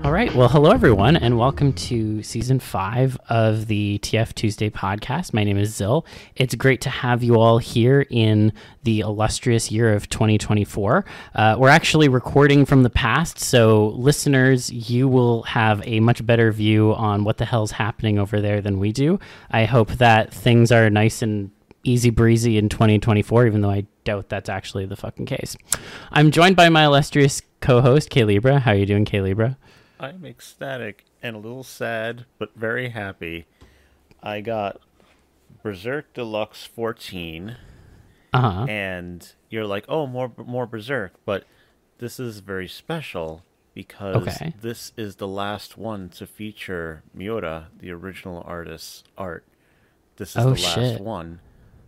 All right. Well, hello, everyone, and welcome to Season 5 of the TFTuesday Podcast. My name is Zill. It's great to have you all here in the illustrious year of 2024. We're actually recording from the past, so listeners, you will have a much better view on what the hell's happening over there than we do. I hope that things are nice and easy breezy in 2024, even though I doubt that's actually the fucking case. I'm joined by my illustrious co-host, k-libra. How are you doing, k-libra? I'm ecstatic and a little sad, but very happy. I got Berserk Deluxe 14, and you're like, oh, more Berserk, but this is very special because this is the last one to feature Miura, the original artist's art. This is the last one.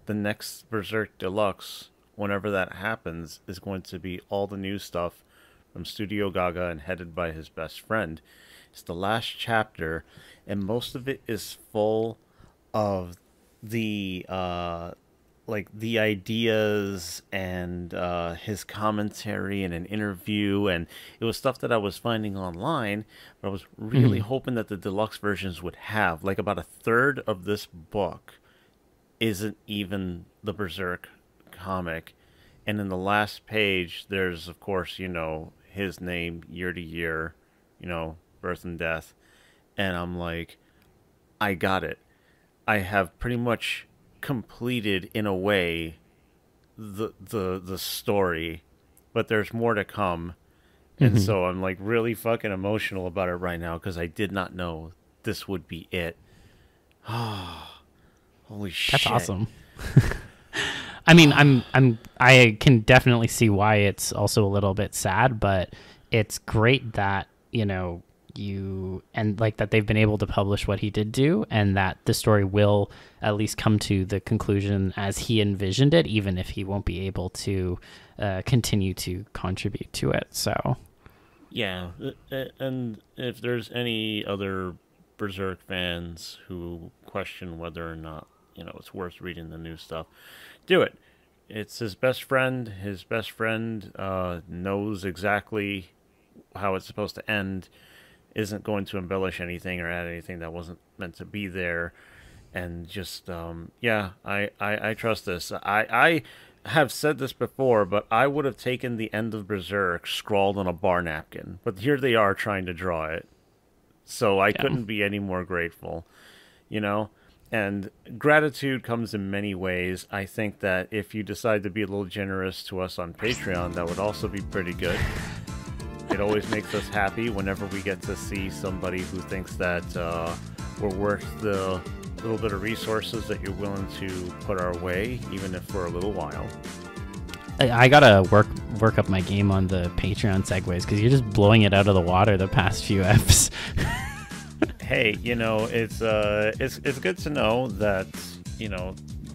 The next Berserk Deluxe, whenever that happens, is going to be all the new stuff from Studio Gaga and headed by his best friend. It's the last chapter, and most of it is full of the the ideas and his commentary and an interview, and it was stuff that I was finding online, but I was really hoping that the deluxe versions would have. Like, about a third of this book isn't even the Berserk comic, and in the last page there's, of course, his name year to year, birth and death, and I'm like, I got it. I have pretty much completed, in a way, the story, but there's more to come, and so I'm like really fucking emotional about it right now because I did not know this would be it. Holy shit! That's awesome. I mean, I can definitely see why it's also a little bit sad, but it's great that, that they've been able to publish what he did do, and that the story will at least come to the conclusion as he envisioned it, even if he won't be able to continue to contribute to it. So, yeah, and if there's any other Berserk fans who question whether or not, it's worth reading the new stuff, do it. It's his best friend. His best friend knows exactly how it's supposed to end, isn't going to embellish anything or add anything that wasn't meant to be there. And just, I trust this. I have said this before, but I would have taken the end of Berserk scrawled on a bar napkin. But here they are trying to draw it. So I couldn't be any more grateful, And gratitude comes in many ways. I think that if you decide to be a little generous to us on Patreon, that would also be pretty good. It always makes us happy whenever we get to see somebody who thinks that we're worth the little bit of resources that you're willing to put our way, even if for a little while. I gotta work up my game on the Patreon segues because you're just blowing it out of the water the past few eps. Hey, it's good to know that,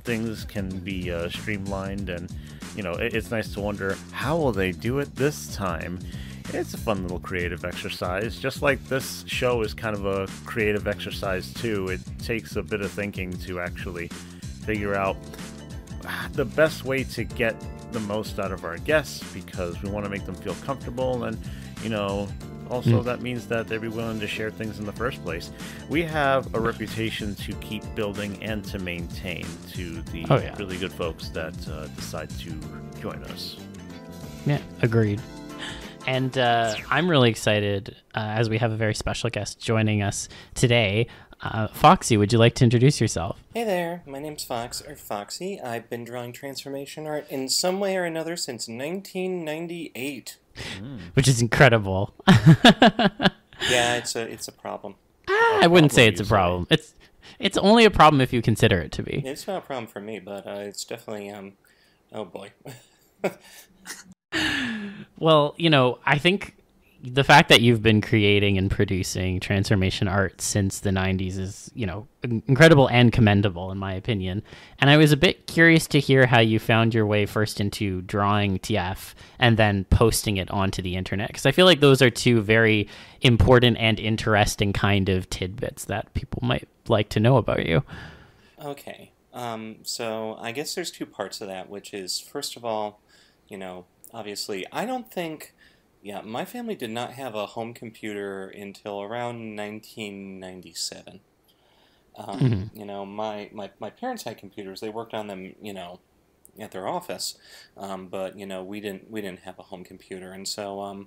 things can be streamlined, and, it's nice to wonder, how will they do it this time? It's a fun little creative exercise, just like this show is kind of a creative exercise, too. It takes a bit of thinking to actually figure out the best way to get the most out of our guests, because we want to make them feel comfortable, and, also, that means that they'd be willing to share things in the first place. We have a reputation to keep building and to maintain to the really good folks that decide to join us. Yeah, agreed. And I'm really excited as we have a very special guest joining us today. Foxxy, would you like to introduce yourself? Hey there, my name's Foxxy. I've been drawing transformation art in some way or another since 1998. Which is incredible. Yeah, it's a problem. I wouldn't say it's a problem. It's only a problem if you consider it to be. It's not a problem for me, but it's definitely oh boy. Well, I think the fact that you've been creating and producing transformation art since the 90s is, incredible and commendable in my opinion. And I was a bit curious to hear how you found your way first into drawing TF and then posting it onto the internet, because I feel like those are two very important and interesting kind of tidbits that people might like to know about you. Okay. So I guess there's two parts of that, which is, first of all, obviously, I don't think Yeah, my family did not have a home computer until around 1997. My parents had computers. They worked on them, at their office. But we didn't have a home computer. And so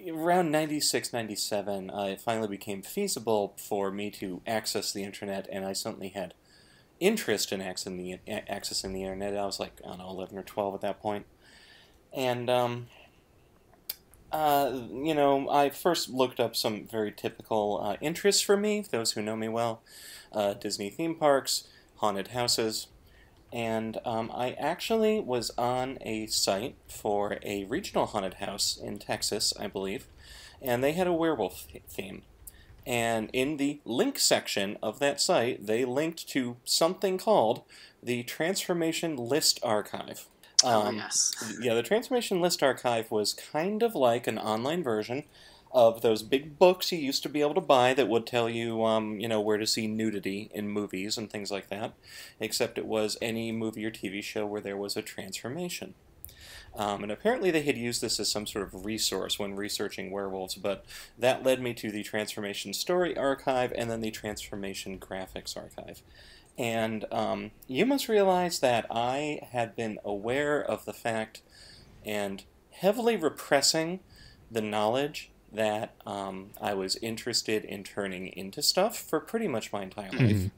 around 96, 97, it finally became feasible for me to access the internet, and I certainly had interest in accessing the internet. I was like, I don't know, 11 or 12 at that point. And I first looked up some very typical interests for me, those who know me well. Disney theme parks, haunted houses, and I actually was on a site for a regional haunted house in Texas, I believe, and they had a werewolf theme. And in the link section of that site, they linked to something called the Transformation List Archive. Yes. Yeah, the Transformation List Archive was kind of like an online version of those big books you used to be able to buy that would tell you, where to see nudity in movies and things like that, except it was any movie or TV show where there was a transformation. And apparently they had used this as some sort of resource when researching werewolves, but that led me to the Transformation Story Archive and then the Transformation Graphics Archive. And you must realize that I had been aware of the fact and heavily repressing the knowledge that I was interested in turning into stuff for pretty much my entire life.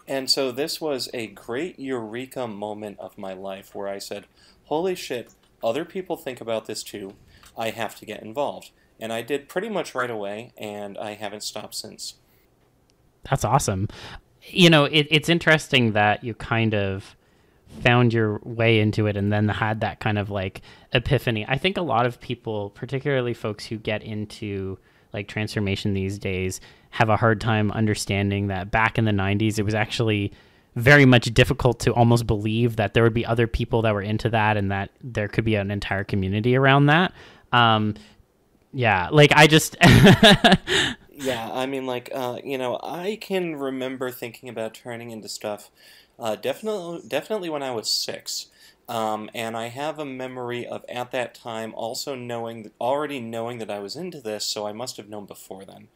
And so this was a great eureka moment of my life where I said, holy shit, other people think about this too. I have to get involved. And I did pretty much right away, and I haven't stopped since. That's awesome. It's interesting that you kind of found your way into it and then had that kind of like epiphany. I think a lot of people, particularly folks who get into like transformation these days, have a hard time understanding that back in the 90s, it was actually very much difficult to almost believe that there would be other people that were into that and that there could be an entire community around that. I just... Yeah, I mean, I can remember thinking about turning into stuff definitely when I was 6. And I have a memory of, at that time, also already knowing that I was into this, so I must have known before then.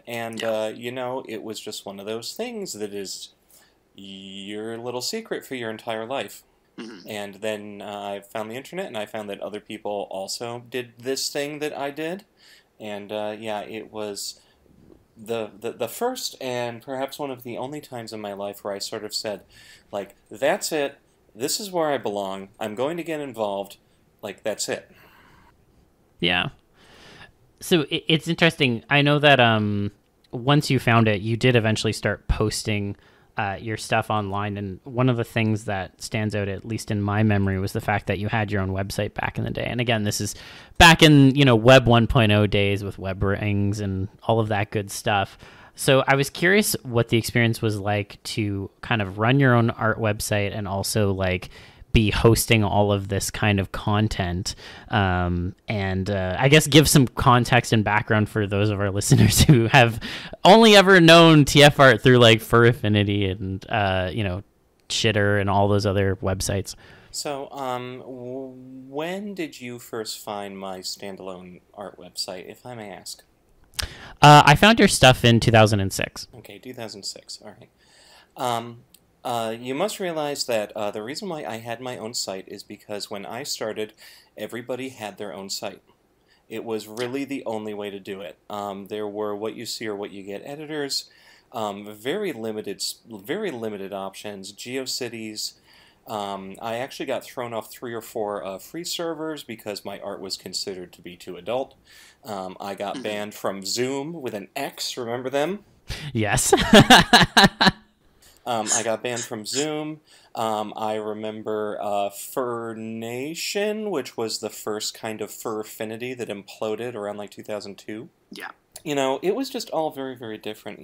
It was just one of those things that is your little secret for your entire life. Mm-hmm. And then I found the internet, and I found that other people also did this thing that I did. And it was the first and perhaps one of the only times in my life where I sort of said, like, that's it. This is where I belong. I'm going to get involved. Like, that's it. Yeah. So it's interesting. I know that once you found it, you did eventually start posting your stuff online, and one of the things that stands out, at least in my memory, was the fact that you had your own website back in the day. And again, this is back in Web 1.0 days with web rings and all of that good stuff. So I was curious what the experience was like to kind of run your own art website and also like be hosting all of this kind of content, and I guess give some context and background for those of our listeners who have only ever known TF art through like Fur Affinity and Shitter and all those other websites. So when did you first find my standalone art website, if I may ask? I found your stuff in 2006. Okay, 2006. All right. You must realize that the reason why I had my own site is because when I started, everybody had their own site. It was really the only way to do it. There were what you see or what you get editors, very limited options, GeoCities. I actually got thrown off 3 or 4 free servers because my art was considered to be too adult. I got banned from Zoom with an X, remember them? Yes. I got banned from Zoom. I remember Fur Nation, which was the first kind of fur affinity that imploded around like 2002. Yeah. It was just all very, very different.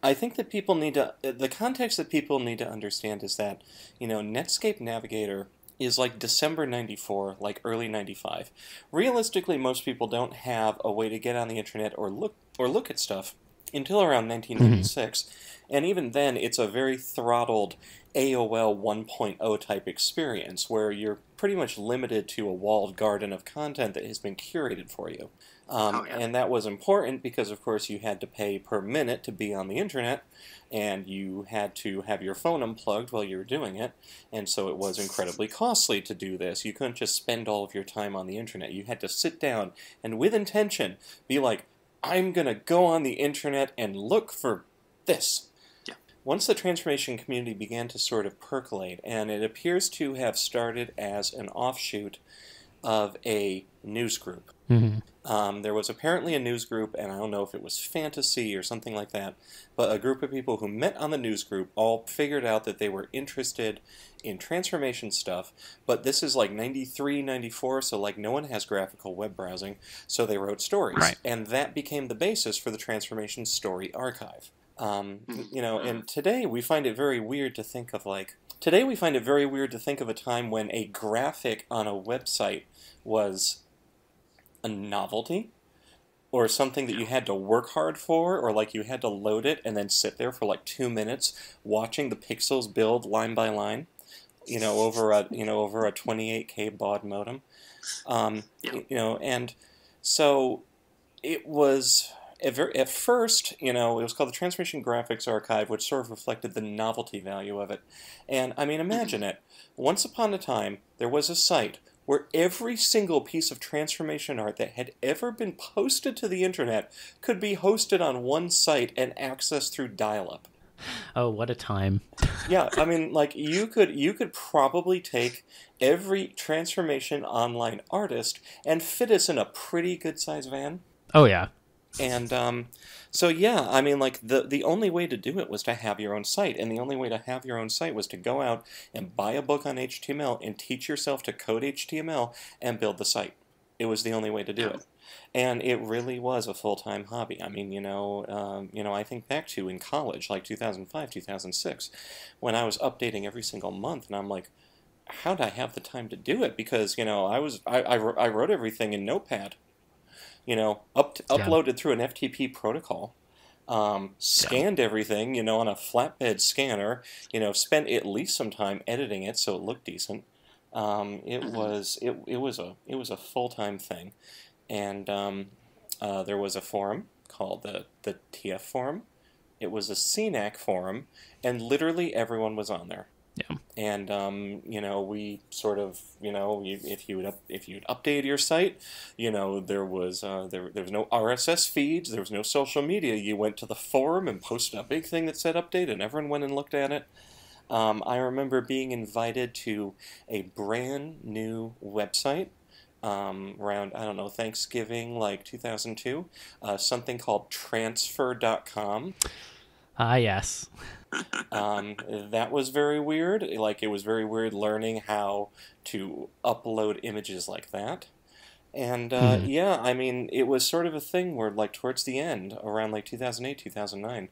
I think that the context that people need to understand is that, Netscape Navigator is like December 94, like early 95. Realistically, most people don't have a way to get on the internet or look at stuff until around 1996. And even then, it's a very throttled AOL 1.0 type experience where you're pretty much limited to a walled garden of content that has been curated for you. And that was important because, of course, you had to pay per minute to be on the internet, and you had to have your phone unplugged while you were doing it, and so it was incredibly costly to do this. You couldn't just spend all of your time on the internet. You had to sit down and, with intention, be like, I'm going to go on the internet and look for this. Once the transformation community began to sort of percolate, and it appears to have started as an offshoot of a news group. There was apparently a news group, and I don't know if it was fantasy or something like that, but a group of people who met on the news group all figured out that they were interested in transformation stuff, but this is like 93, 94, so like no one has graphical web browsing, so they wrote stories. Right. And that became the basis for the Transformation Story Archive. And today we find it very weird to think of a time when a graphic on a website was a novelty, or something that you had to work hard for, or like you had to load it and then sit there for like 2 minutes watching the pixels build line by line, over a 28K baud modem, and so it was. At first, it was called the Transformation Graphics Archive, which sort of reflected the novelty value of it. And, I mean, imagine it. Once upon a time, there was a site where every single piece of transformation art that had ever been posted to the internet could be hosted on one site and accessed through dial-up. Oh, what a time. Yeah, I mean, like, you could probably take every transformation online artist and fit us in a pretty good-sized van. Oh, yeah. And so, yeah, I mean, like, the only way to do it was to have your own site. And the only way to have your own site was to go out and buy a book on HTML and teach yourself to code HTML and build the site. It was the only way to do it. And it really was a full-time hobby. I mean, I think back to in college, like 2005, 2006, when I was updating every single month, and I'm like, how did I have the time to do it? Because, I wrote everything in Notepad. Uploaded through an FTP protocol, scanned everything, on a flatbed scanner, spent at least some time editing it so it looked decent. It was a full-time thing, and there was a forum called the TF forum. It was a CNAC forum, and literally everyone was on there. Yeah. And we sort of, if you'd update your site, there was no RSS feeds, there was no social media. You went to the forum and posted a big thing that said update, and everyone went and looked at it. I remember being invited to a brand new website around, I don't know, Thanksgiving, like 2002, something called transfer.com. Yes. That was very weird. Like, it was very weird learning how to upload images like that. And, yeah, I mean, it was sort of a thing where, like, towards the end, around, like, 2008, 2009,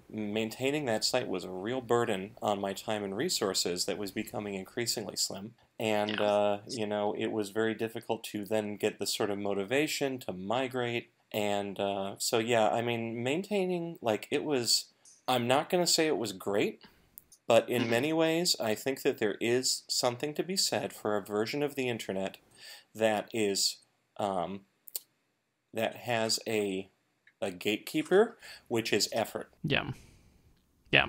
maintaining that site was a real burden on my time and resources that was becoming increasingly slim. And, it was very difficult to then get the sort of motivation to migrate. And so, yeah, I mean, maintaining, like, it was... I'm not going to say it was great, but in many ways, I think that there is something to be said for a version of the internet that is, that has a gatekeeper, which is effort. Yeah. Yeah.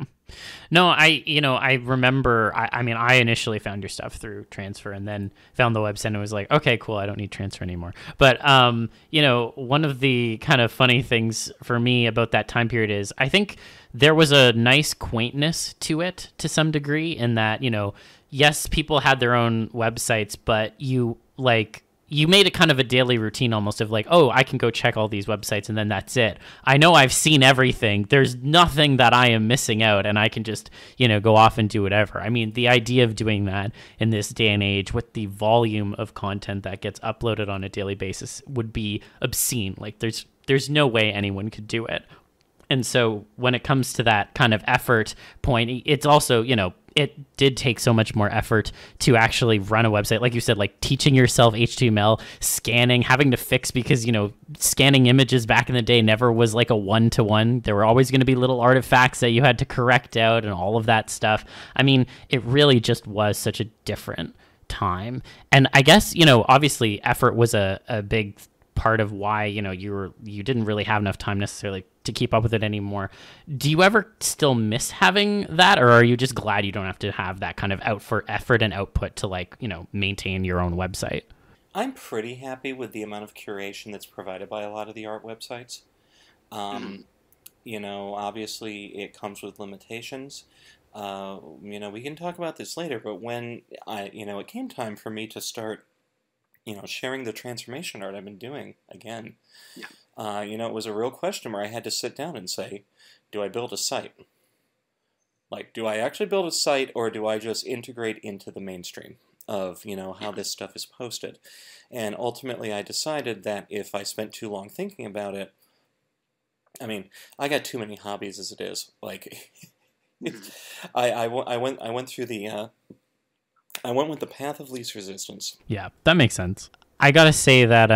No, I remember, I initially found your stuff through Transfer and then found the website and was like, okay, cool, I don't need Transfer anymore. But, one of the kind of funny things for me about that time period is I think there was a nice quaintness to it to some degree in that, yes, people had their own websites, but you made it kind of a daily routine almost of like, oh, I can go check all these websites and then that's it. I know I've seen everything. There's nothing that I am missing out and I can just, go off and do whatever. I mean, the idea of doing that in this day and age with the volume of content that gets uploaded on a daily basis would be obscene. Like there's no way anyone could do it. And so when it comes to that kind of effort point, it's also, it did take so much more effort to actually run a website. Like you said, like teaching yourself HTML, scanning, having to fix because, scanning images back in the day never was like a one-to-one. There were always going to be little artifacts that you had to correct out and all of that stuff. I mean, it really just was such a different time. And I guess, obviously effort was a big part of why, you didn't really have enough time necessarily to keep up with it anymore. Do you ever still miss having that, or are you just glad you don't have to have that kind of effort and output to maintain your own website? I'm pretty happy with the amount of curation that's provided by a lot of the art websites. Obviously it comes with limitations. We can talk about this later, but when it came time for me to start, sharing the transformation art I've been doing again, it was a real question where I had to sit down and say, do I build a site? Like, do I actually build a site, or do I just integrate into the mainstream of, how this stuff is posted? And ultimately I decided that if I spent too long thinking about it, I got too many hobbies as it is. Like, I went through the I went with the path of least resistance. Yeah, that makes sense. I gotta say that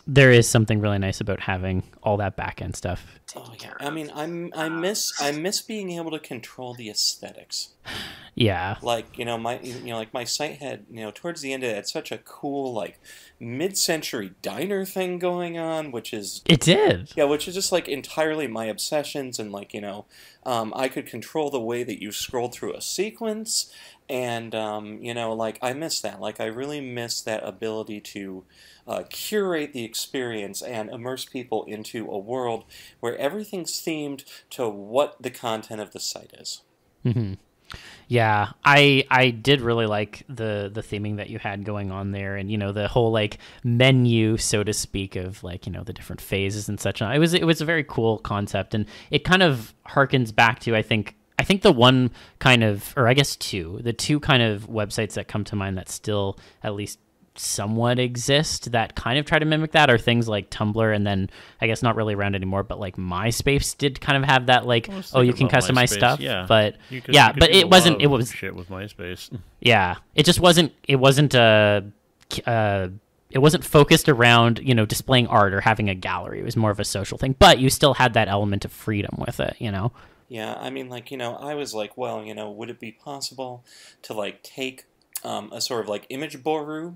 there is something really nice about having all that back end stuff. Oh yeah, I miss being able to control the aesthetics. Yeah, like my site had towards the end it had such a cool like mid-century diner thing going on, which is which is just like entirely my obsessions, and I could control the way that you scrolled through a sequence, and I miss that. Like, I really miss that ability to curate the experience and immerse people into a world where everything's themed to what the content of the site is. Mm-hmm. Yeah, I did really like the theming that you had going on there, and the whole like menu, so to speak, of the different phases and such. It was a very cool concept, and it kind of harkens back to I think the one kind of, or I guess the two kind of websites that come to mind that still at least somewhat exist that kind of try to mimic that are things like Tumblr, and then I guess not really around anymore, but like MySpace did kind of have that you can customize stuff. Yeah. But but it was shit with MySpace. Yeah, it wasn't focused around displaying art or having a gallery. It was more of a social thing, but you still had that element of freedom with it. Yeah, I was like, well, would it be possible to take a sort of image boru,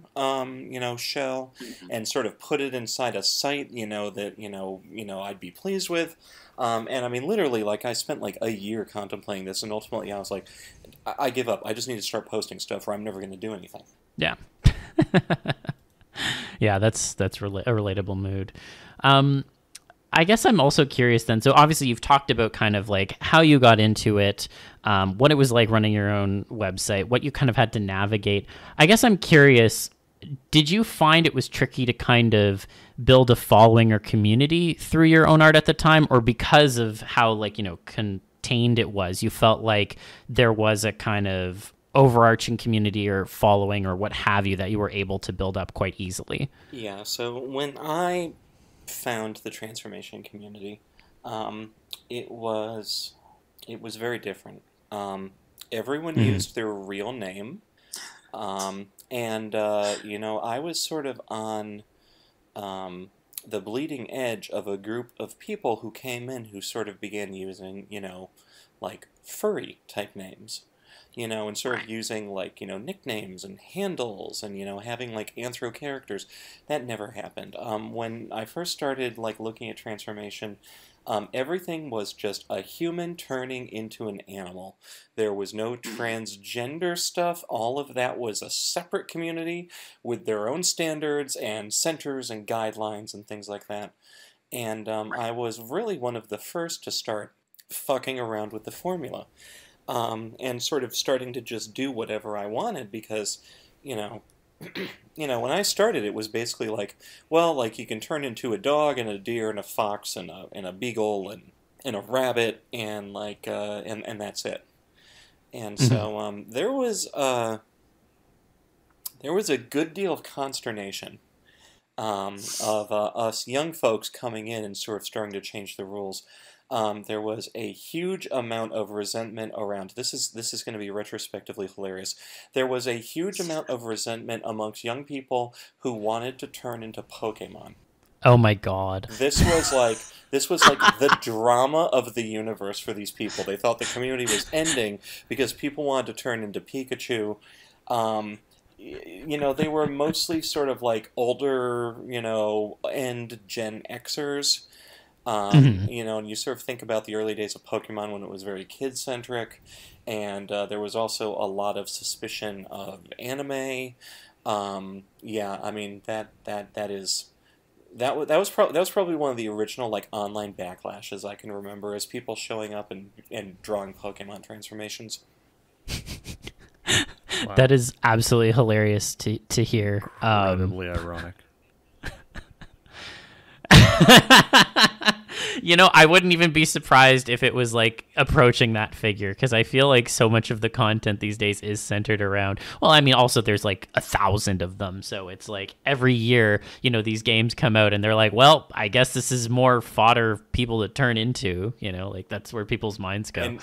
shell, and sort of put it inside a site, that I'd be pleased with, and literally, I spent a year contemplating this, and ultimately I was like, I give up. I just need to start posting stuff, or I'm never going to do anything. Yeah, yeah, that's a relatable mood. I guess I'm also curious then. So obviously you've talked about kind of how you got into it, what it was like running your own website, what you kind of had to navigate. I guess I'm curious, did you find it was tricky to kind of build a following or community through your own art at the time, or because of how contained it was, you felt like there was a kind of overarching community or following or what have you that you were able to build up quite easily? Yeah, so when I found the transformation community, it was very different. Everyone used their real name, and I was sort of on the bleeding edge of a group of people who came in who sort of began using furry type names, and sort of using nicknames and handles, and having anthro characters. That never happened. When I first started looking at transformation, everything was just a human turning into an animal. There was no transgender stuff. All of that was a separate community with their own standards and centers and guidelines and things like that. And I was really one of the first to start fucking around with the formula. And sort of starting to just do whatever I wanted, because, when I started, it was basically you can turn into a dog and a deer and a fox and a beagle and a rabbit and and that's it. And so there was a good deal of consternation of us young folks coming in and sort of starting to change the rules. There was a huge amount of resentment around, this is going to be retrospectively hilarious, there was a huge amount of resentment amongst young people who wanted to turn into Pokemon. Oh my god. This was like the drama of the universe for these people. They thought the community was ending because people wanted to turn into Pikachu. they were mostly sort of like older, and Gen Xers. And you sort of think about the early days of Pokemon when it was very kid-centric, and there was also a lot of suspicion of anime. Yeah, I mean that was probably one of the original like online backlashes I can remember, as people showing up and drawing Pokemon transformations. Wow. That is absolutely hilarious to hear. Incredibly ironic. I wouldn't even be surprised if it was like approaching that figure, because I feel like so much of the content these days is centered around, well, I mean, also there's like 1,000 of them. So it's like every year, these games come out and they're like, well, I guess this is more fodder people to turn into, like that's where people's minds go. And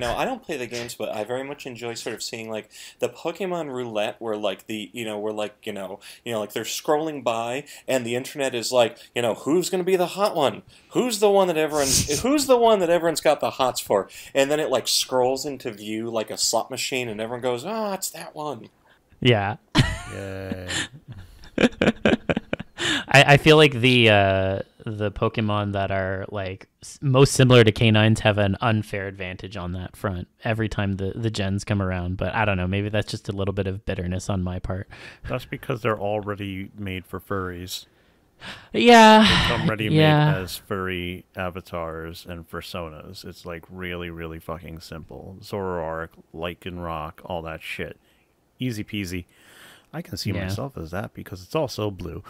I don't play the games, but I very much enjoy sort of seeing like the Pokemon roulette where like like they're scrolling by and the internet is like, who's going to be the hot one? Who's the one that everyone's got the hots for? And then it like scrolls into view like a slot machine and everyone goes, oh, it's that one. Yeah. Yeah. I feel like the Pokemon that are like most similar to canines have an unfair advantage on that front every time the gens come around. But I don't know, maybe that's just a little bit of bitterness on my part. That's because they're already made for furries. Yeah. They come ready made as furry avatars and personas. It's like really, really fucking simple. Zoroark, Lycanroc, all that shit. Easy peasy. I can see myself as that because it's all so blue.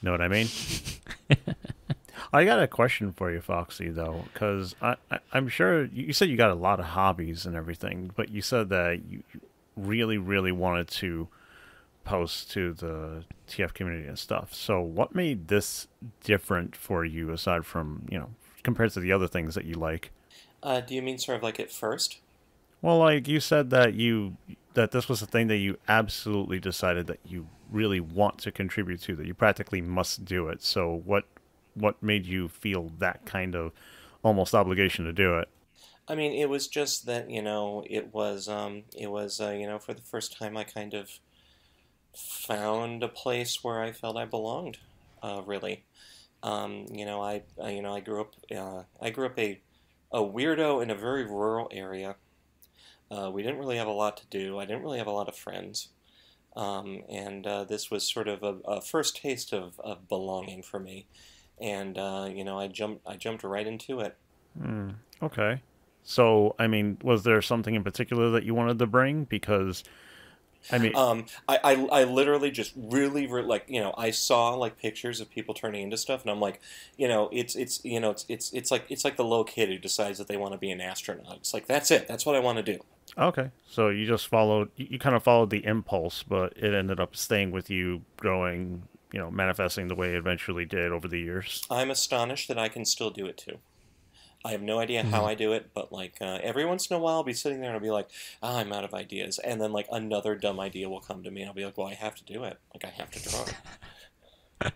Know what I mean? I got a question for you, Foxy, though, because I'm sure you said you got a lot of hobbies and everything, but you said that you really, really wanted to post to the TF community and stuff. So what made this different for you aside from, compared to the other things that you like? Do you mean sort of like at first? Well, like you said that this was a thing that you absolutely decided that you really want to contribute to, that you practically must do it. So what made you feel that kind of almost obligation to do it? I mean, it was just that, it was for the first time I kind of found a place where I felt I belonged, really. I grew up a weirdo in a very rural area. We didn't really have a lot to do. I didn't really have a lot of friends. And this was sort of a first taste of belonging for me. And, I jumped right into it. Okay. So, I mean, was there something in particular that you wanted to bring? Because, I mean... I literally just really, like, I saw, like, pictures of people turning into stuff, and I'm like, it's like the little kid who decides that they want to be an astronaut. It's like, that's it. That's what I want to do. Okay. So you just you kind of followed the impulse, but it ended up staying with you, growing, manifesting the way it eventually did over the years. I'm astonished that I can still do it, too. I have no idea how I do it, but like every once in a while I'll be sitting there and I'll be like, I'm out of ideas. And then like another dumb idea will come to me and I'll be like, well, I have to do it. Like I have to draw it.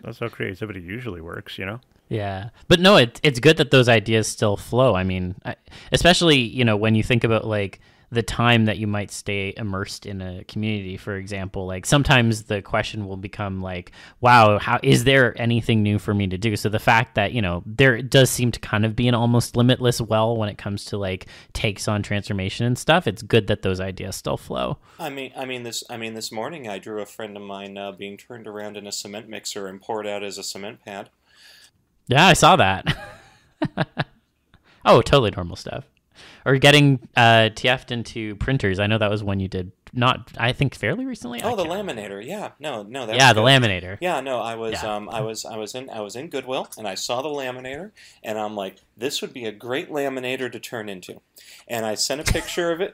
That's how creativity usually works, Yeah. But no, it's good that those ideas still flow. I mean, especially, when you think about like the time that you might stay immersed in a community, for example, like sometimes the question will become like, wow, is there anything new for me to do? So the fact that, there does seem to kind of be an almost limitless well when it comes to like takes on transformation and stuff. It's good that those ideas still flow. I mean, this morning I drew a friend of mine being turned around in a cement mixer and poured out as a cement pad. Yeah, I saw that. Oh, totally normal stuff. Or getting TF'd into printers. I know that was one you did I think fairly recently. Oh, the laminator. Yeah, no. That yeah, the laminator. Yeah, no. I was in Goodwill and I saw the laminator and I'm like, this would be a great laminator to turn into. And I sent a picture of it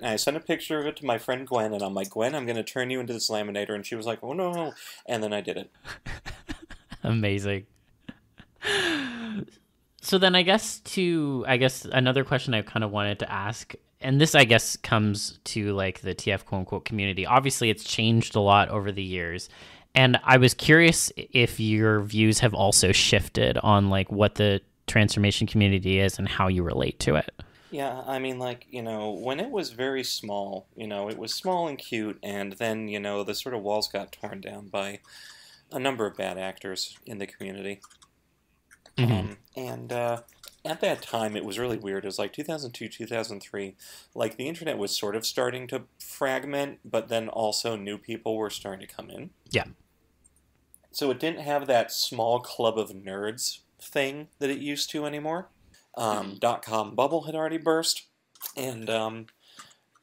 to my friend Gwen and I'm like, Gwen, I'm going to turn you into this laminator. And she was like, oh no. And then I did it. Amazing. So then I guess another question I kind of wanted to ask, and this I guess comes to like the TF quote unquote community. Obviously it's changed a lot over the years. And I was curious if your views have also shifted on like what the transformation community is and how you relate to it. Yeah, I mean, like, when it was very small, it was small and cute, and then, the sort of walls got torn down by a number of bad actors in the community. And at that time, it was really weird. It was like 2002, 2003. Like, the internet was sort of starting to fragment, but then also new people were starting to come in. Yeah. So it didn't have that small club of nerds thing that it used to anymore. .com bubble had already burst. And,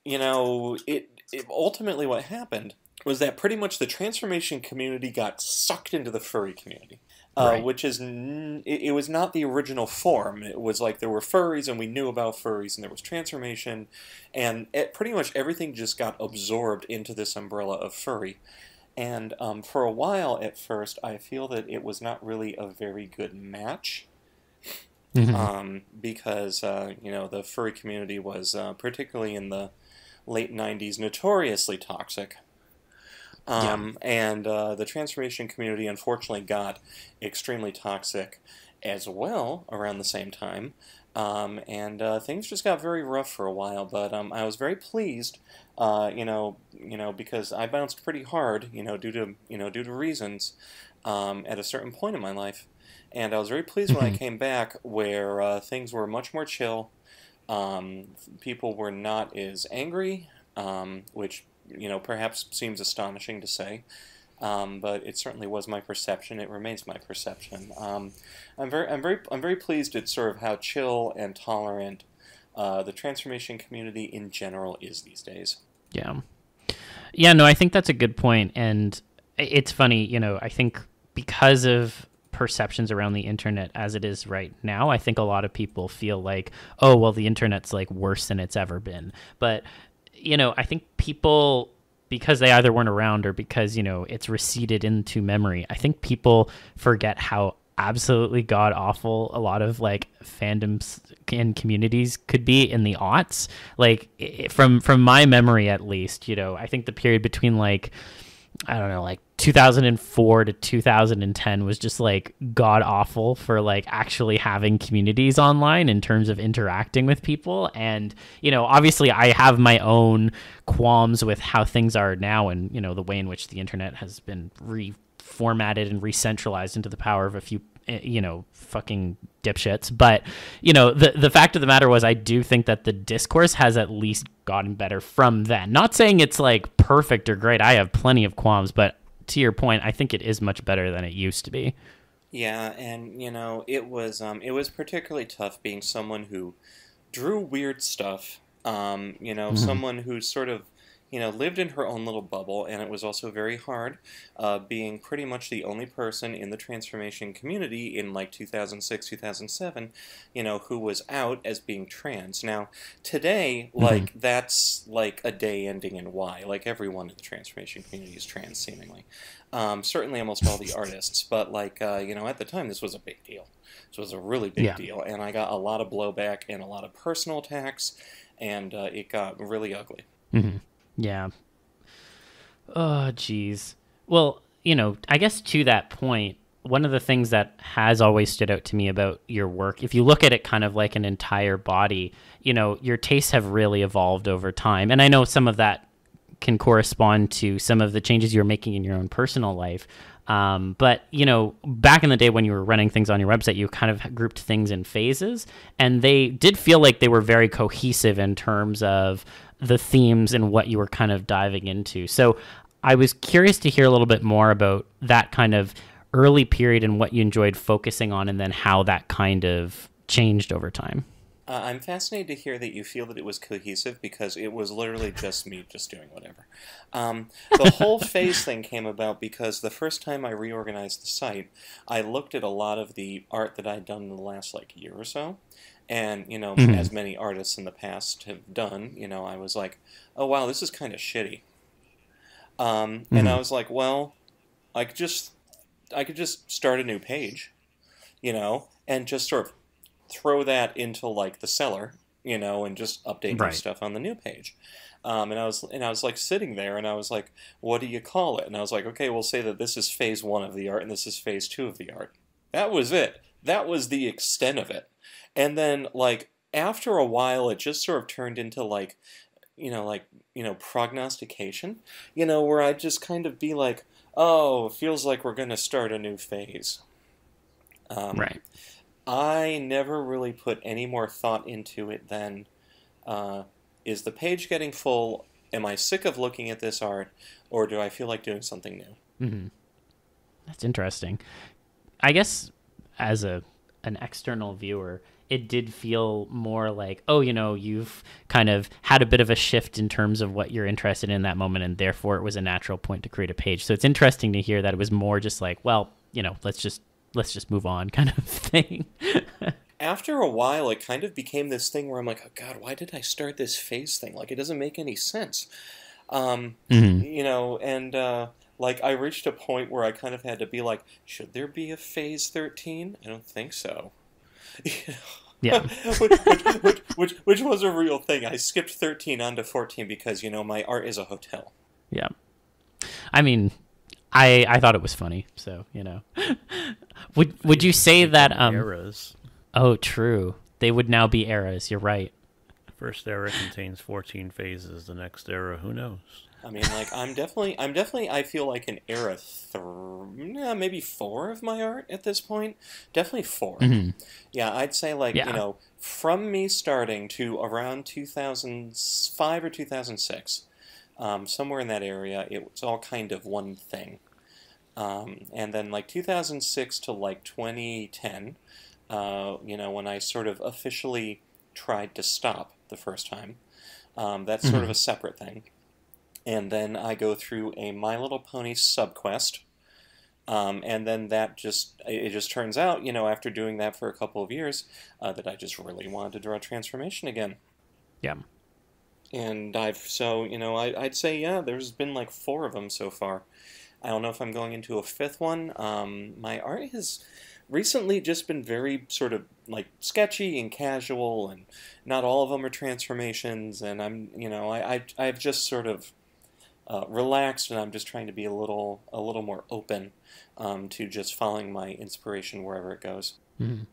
it ultimately what happened was that pretty much the transformation community got sucked into the furry community. Right. Which is, it was not the original form. It was like there were furries and we knew about furries and there was transformation. And pretty much everything just got absorbed into this umbrella of furry. And for a while at first, I feel that it was not really a very good match. Because, the furry community was, particularly in the late 90s, notoriously toxic. And the transformation community, unfortunately, got extremely toxic as well around the same time. And things just got very rough for a while, but I was very pleased, because I bounced pretty hard, due to reasons, at a certain point in my life. And I was very pleased when I came back, where things were much more chill. People were not as angry, which perhaps seems astonishing to say, but it certainly was my perception. It remains my perception. I'm very pleased at sort of how chill and tolerant the transformation community in general is these days. Yeah, no, I think that's a good point, and it's funny. I think because of perceptions around the internet as it is right now, I think a lot of people feel like, oh, well, the internet's like worse than it's ever been. But I think people, because they either weren't around or because, it's receded into memory, I think people forget how absolutely god awful a lot of like fandoms and communities could be in the aughts. Like from my memory, at least, I think the period between like, I don't know, like 2004 to 2010 was just like god awful for like actually having communities online in terms of interacting with people. And, obviously I have my own qualms with how things are now and, the way in which the internet has been reformatted and re-centralized into the power of a few, fucking dipshits. But, the fact of the matter was, I do think that the discourse has at least gotten better from then. Not saying it's like perfect or great. I have plenty of qualms, but to your point, I think it is much better than it used to be. Yeah, and it was particularly tough being someone who drew weird stuff. Someone who sort of lived in her own little bubble, and it was also very hard being pretty much the only person in the transformation community in like 2006, 2007, who was out as being trans. Now, today, like, that's like a day ending in Y. Like, everyone in the transformation community is trans, seemingly. Certainly almost all the artists, but like, at the time, this was a big deal. This was a really big deal, and I got a lot of blowback and a lot of personal attacks, and it got really ugly. Yeah. Oh, geez. Well, I guess to that point, one of the things that has always stood out to me about your work, if you look at it kind of like an entire body, your tastes have really evolved over time. And I know some of that can correspond to some of the changes you're making in your own personal life. But, back in the day when you were running things on your website, you kind of grouped things in phases, and they did feel like they were very cohesive in terms of the themes and what you were kind of diving into. So I was curious to hear a little bit more about that kind of early period and what you enjoyed focusing on, and then how that kind of changed over time. I'm fascinated to hear that you feel that it was cohesive, because it was literally just me just doing whatever. The whole phase thing came about because the first time I reorganized the site, I looked at a lot of the art that I'd done in the last year or so. And, as many artists in the past have done, I was like, oh, wow, this is kind of shitty. And I was like, well, I could just start a new page, and just sort of throw that into the cellar, and just update new stuff on the new page. And I was like sitting there, and I was like, what do you call it? And I was like, okay, we'll say that this is phase 1 of the art and this is phase 2 of the art. That was it. That was the extent of it. And then after a while, it just sort of turned into like, prognostication, where I'd just kind of be like, oh, it feels like we're going to start a new phase. Right. I never really put any more thought into it than, is the page getting full? Am I sick of looking at this art? Or do I feel like doing something new? Mm-hmm. That's interesting. I guess as an external viewer, it did feel more like, oh, you've kind of had a bit of a shift in terms of what you're interested in that moment, and therefore it was a natural point to create a page. So it's interesting to hear that it was more just like, well, let's just move on kind of thing. After a while, it kind of became this thing where I'm like, oh God, why did I start this phase thing? Like, it doesn't make any sense. Like, I reached a point where I kind of had to be like, should there be a phase 13? I don't think so. Yeah. which was a real thing. I skipped 13 onto 14 because, my art is a hotel. Yeah. I mean, I thought it was funny, so, Would you say that... eras. Oh, true. They would now be eras. You're right. First era contains 14 phases. The next era, who knows? I mean, like, I'm definitely, I feel like an era, maybe 4 of my art at this point. Definitely 4. Mm-hmm. Yeah, I'd say, like, from me starting to around 2005 or 2006, somewhere in that area, it was all kind of one thing. And then, like, 2006 to, like, 2010, when I sort of officially tried to stop the first time, that's sort of a separate thing. And then I go through a My Little Pony subquest, and then it just turns out, after doing that for a couple of years, that I just really wanted to draw transformation again. Yeah. And I'd say, yeah, there's been like 4 of them so far. I don't know if I'm going into a 5th one. My art has recently just been very sort of like sketchy and casual, and not all of them are transformations, and I've just sort of relaxed, and I'm just trying to be a little more open to just following my inspiration wherever it goes. Mm-hmm.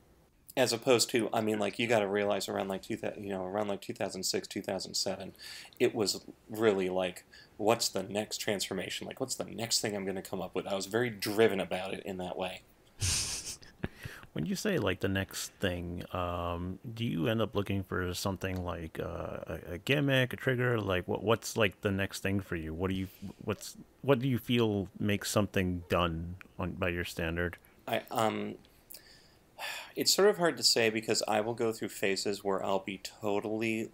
As opposed to, I mean, like, you got to realize around like 2006, 2007, it was really like, what's the next transformation? Like, what's the next thing I'm going to come up with? I was very driven about it in that way. When you say like the next thing, do you end up looking for something like a gimmick, a trigger? Like what's like the next thing for you? What do you feel makes something done by your standard? It's sort of hard to say because I will go through phases where I'll be totally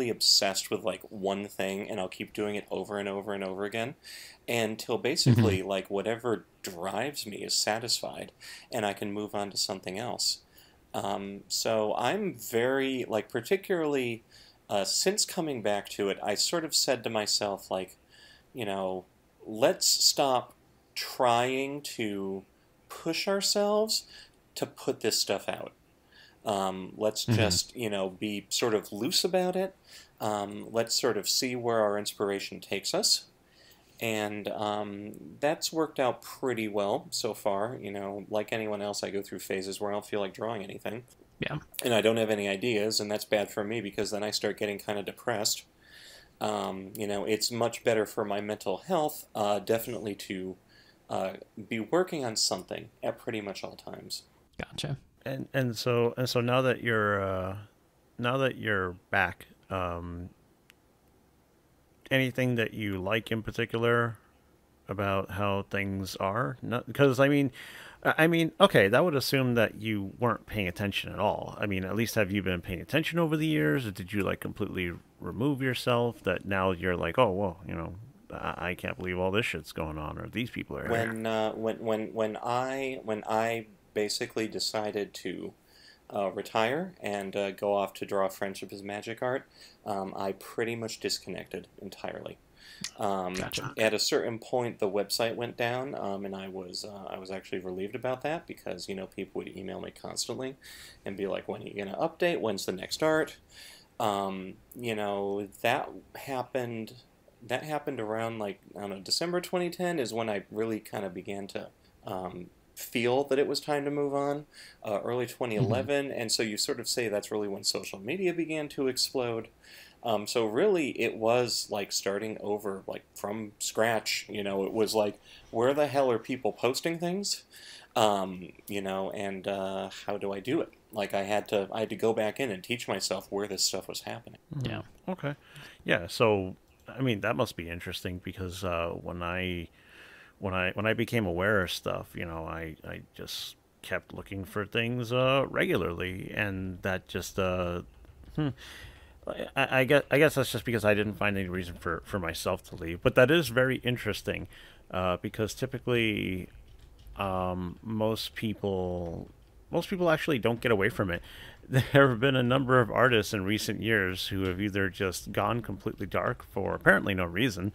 obsessed with like one thing, and I'll keep doing it over and over and over again until basically like whatever drives me is satisfied and I can move on to something else. So I'm very, like, particularly since coming back to it, I sort of said to myself, like, let's stop trying to push ourselves to put this stuff out. Let's just, be sort of loose about it. Let's sort of see where our inspiration takes us. And that's worked out pretty well so far. Like anyone else, I go through phases where I don't feel like drawing anything. Yeah. And I don't have any ideas, and that's bad for me because then I start getting kind of depressed. It's much better for my mental health, definitely to be working on something at pretty much all times. Gotcha. And so now that you're back, anything that you like in particular about how things are? Because I mean, okay, that would assume that you weren't paying attention at all. I mean, at least have you been paying attention over the years, or did you like completely remove yourself? That now you're like, oh well, I can't believe all this shit's going on, or these people are here. When I basically decided to retire and go off to draw Friendship is Magic art, I pretty much disconnected entirely. Gotcha. At a certain point, the website went down, and I was actually relieved about that because people would email me constantly and be like, "When are you going to update? When's the next art?" That happened. That happened around, like, I don't know, December 2010 is when I really kind of began to feel that it was time to move on, early 2011, and so you sort of say that's really when social media began to explode. So really, it was like starting over, like from scratch. You know, it was like, where the hell are people posting things? You know, and how do I do it? Like I had to go back in and teach myself where this stuff was happening. Yeah. Okay. Yeah. So, I mean, that must be interesting because when I became aware of stuff, you know, I just kept looking for things regularly, and that just I guess that's just because I didn't find any reason for myself to leave. But that is very interesting because typically most people actually don't get away from it. There have been a number of artists in recent years who have either just gone completely dark for apparently no reason,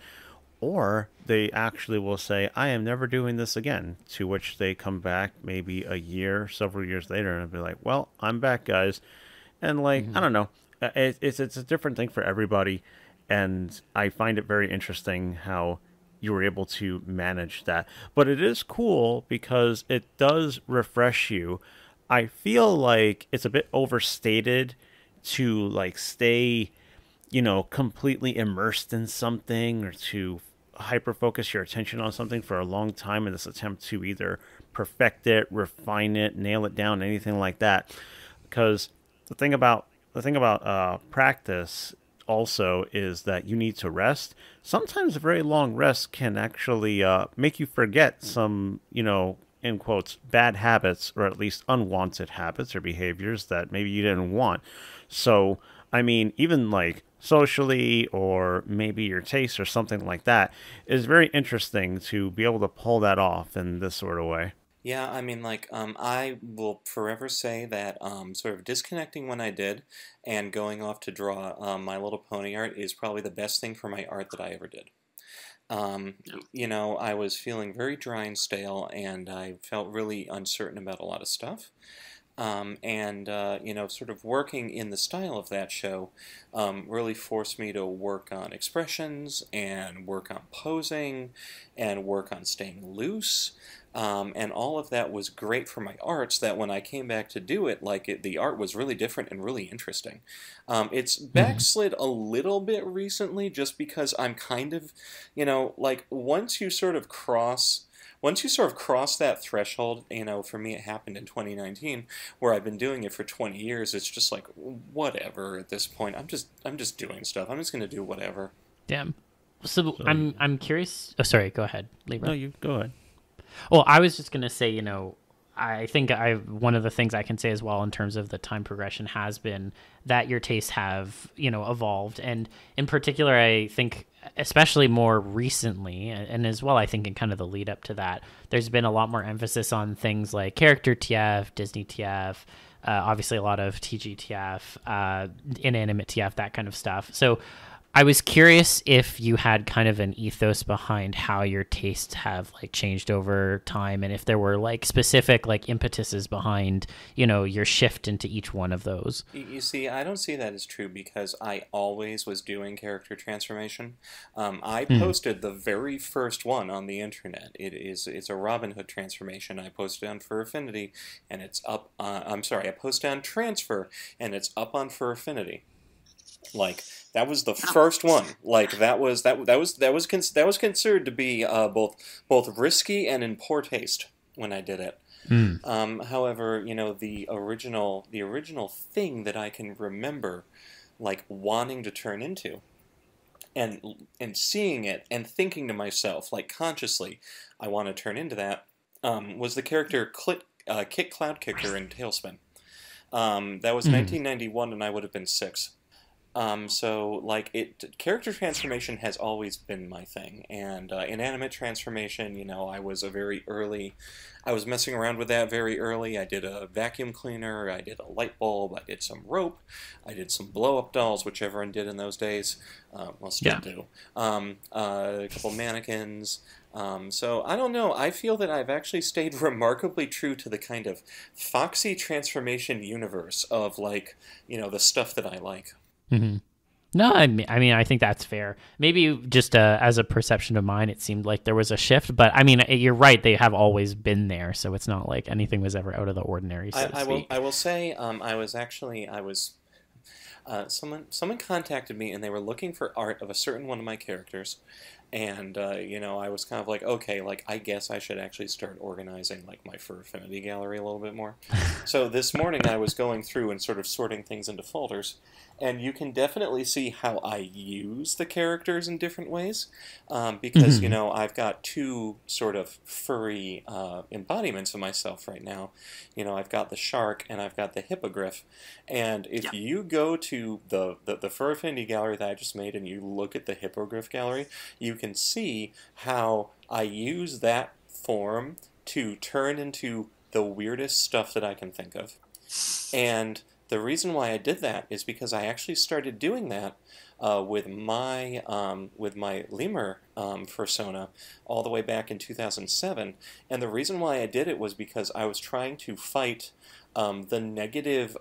or they actually will say, I am never doing this again, to which they come back maybe a year, several years later, and be like, well, I'm back, guys. And like, I don't know. It's a different thing for everybody, and I find it very interesting how you were able to manage that. But it is cool because it does refresh you. I feel like it's a bit overstated to like stay, you know, completely immersed in something or to hyper focus your attention on something for a long time in this attempt to either perfect it, refine it, nail it down, anything like that. Because the thing about practice also is that you need to rest. Sometimes a very long rest can actually make you forget some, you know, in quotes, bad habits, or at least unwanted habits or behaviors that maybe you didn't want. So, I mean, even like socially or maybe your taste or something like that is very interesting to be able to pull that off in this sort of way. Yeah, I mean, like, I will forever say that sort of disconnecting when I did and going off to draw My Little Pony art is probably the best thing for my art that I ever did. You know, I was feeling very dry and stale, and I felt really uncertain about a lot of stuff. You know, sort of working in the style of that show really forced me to work on expressions and work on posing and work on staying loose. And all of that was great for my arts, that when I came back to do it, the art was really different and really interesting. It's backslid a little bit recently just because I'm kind of, you know, like once you sort of cross that threshold, you know, for me it happened in 2019, where I've been doing it for 20 years, it's just like, whatever at this point. I'm just doing stuff. I'm just going to do whatever. Damn. So I'm curious. Oh, sorry. Go ahead, Libra. No, you go ahead. Well, I was just going to say, you know, I think one of the things I can say as well in terms of the time progression has been that your tastes have, you know, evolved. And in particular, I think especially more recently, and as well, I think in kind of the lead up to that, there's been a lot more emphasis on things like character TF, Disney TF, obviously a lot of TGTF, inanimate TF, that kind of stuff. So I was curious if you had kind of an ethos behind how your tastes have like changed over time, and if there were like specific like impetuses behind, you know, your shift into each one of those. You see, I don't see that as true because I always was doing character transformation. I posted the very first one on the internet. It's a Robin Hood transformation. I posted on Fur Affinity, and it's up. I posted on Transfer, and it's up on Fur Affinity. Like that was the first one. Like that was considered to be both risky and in poor taste when I did it. However, you know, the original thing that I can remember, like wanting to turn into, and seeing it and thinking to myself, like consciously, I want to turn into that, was the character Kit Cloud Kicker in Tailspin. That was 1991, and I would have been 6. So, like, character transformation has always been my thing, and inanimate transformation, you know, I was messing around with that very early. I did a vacuum cleaner, I did a light bulb, I did some rope, I did some blow-up dolls, whichever I did in those days, still do, a couple mannequins. So, I don't know, I feel that I've actually stayed remarkably true to the kind of Foxxy transformation universe of, like, you know, the stuff that I like. Mm-hmm. No, I think that's fair. Maybe just as a perception of mine, it seemed like there was a shift. But I mean, you're right; they have always been there, so it's not like anything was ever out of the ordinary, so to speak. I will say, someone contacted me and they were looking for art of a certain one of my characters, and I was kind of like, okay, like I guess I should actually start organizing like my fur affinity gallery a little bit more. So this morning I was going through and sort of sorting things into folders, and you can definitely see how I use the characters in different ways, because I've got two sort of furry embodiments of myself right now. I've got the shark and I've got the hippogriff, and if you go to the fur affinity gallery that I just made and you look at the hippogriff gallery, you can see how I use that form to turn into the weirdest stuff that I can think of. And the reason why I did that is because I actually started doing that with my lemur fursona all the way back in 2007. And the reason why I did it was because I was trying to fight the negative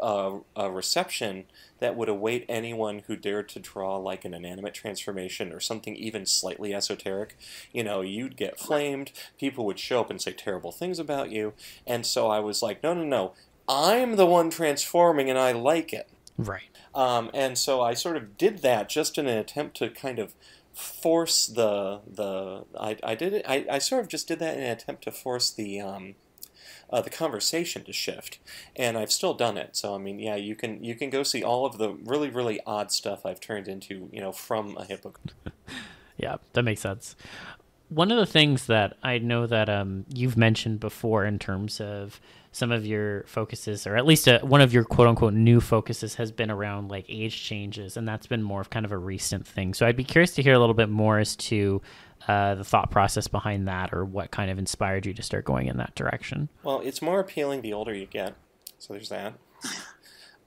reception that would await anyone who dared to draw like an inanimate transformation or something even slightly esoteric. You'd get flamed, people would show up and say terrible things about you, and so I was like, no, I'm the one transforming and I like it. Right. And so I sort of did that just in an attempt to kind of force I sort of just did that in an attempt to force the conversation to shift, and I've still done it. So I mean, yeah, you can go see all of the really, really odd stuff I've turned into, from a hippogriff. Yeah, that makes sense. One of the things that I know that you've mentioned before in terms of some of your focuses, or at least one of your quote-unquote new focuses, has been around like age changes, and that's been more of kind of a recent thing. So I'd be curious to hear a little bit more as to the thought process behind that, or what kind of inspired you to start going in that direction. Well, it's more appealing the older you get, so there's that.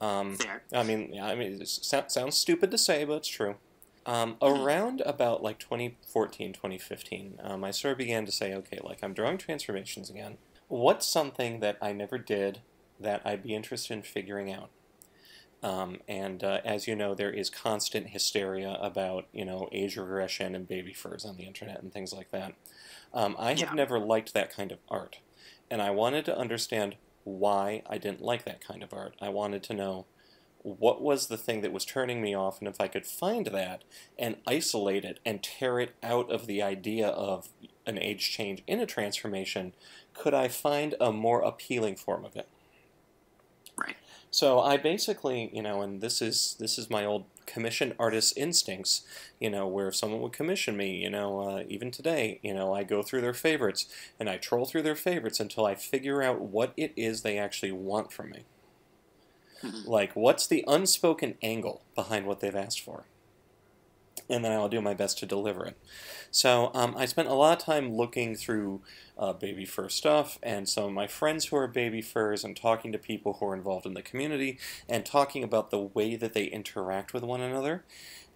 Fair. It sounds stupid to say, but it's true. Around about like 2014, 2015, I sort of began to say, okay, like I'm drawing transformations again. What's something that I never did that I'd be interested in figuring out? As you know, there is constant hysteria about, age regression and babyfurs on the internet and things like that. I have never liked that kind of art, and I wanted to understand why I didn't like that kind of art. I wanted to know what was the thing that was turning me off, and if I could find that and isolate it and tear it out of the idea of an age change in a transformation, could I find a more appealing form of it? Right. So I basically, and this is my old commission artist instincts, where if someone would commission me, even today, I go through their favorites and I troll through their favorites until I figure out what it is they actually want from me. Like, what's the unspoken angle behind what they've asked for? And then I'll do my best to deliver it. So I spent a lot of time looking through baby fur stuff, and some of my friends who are baby furs, and talking to people who are involved in the community, and talking about the way that they interact with one another.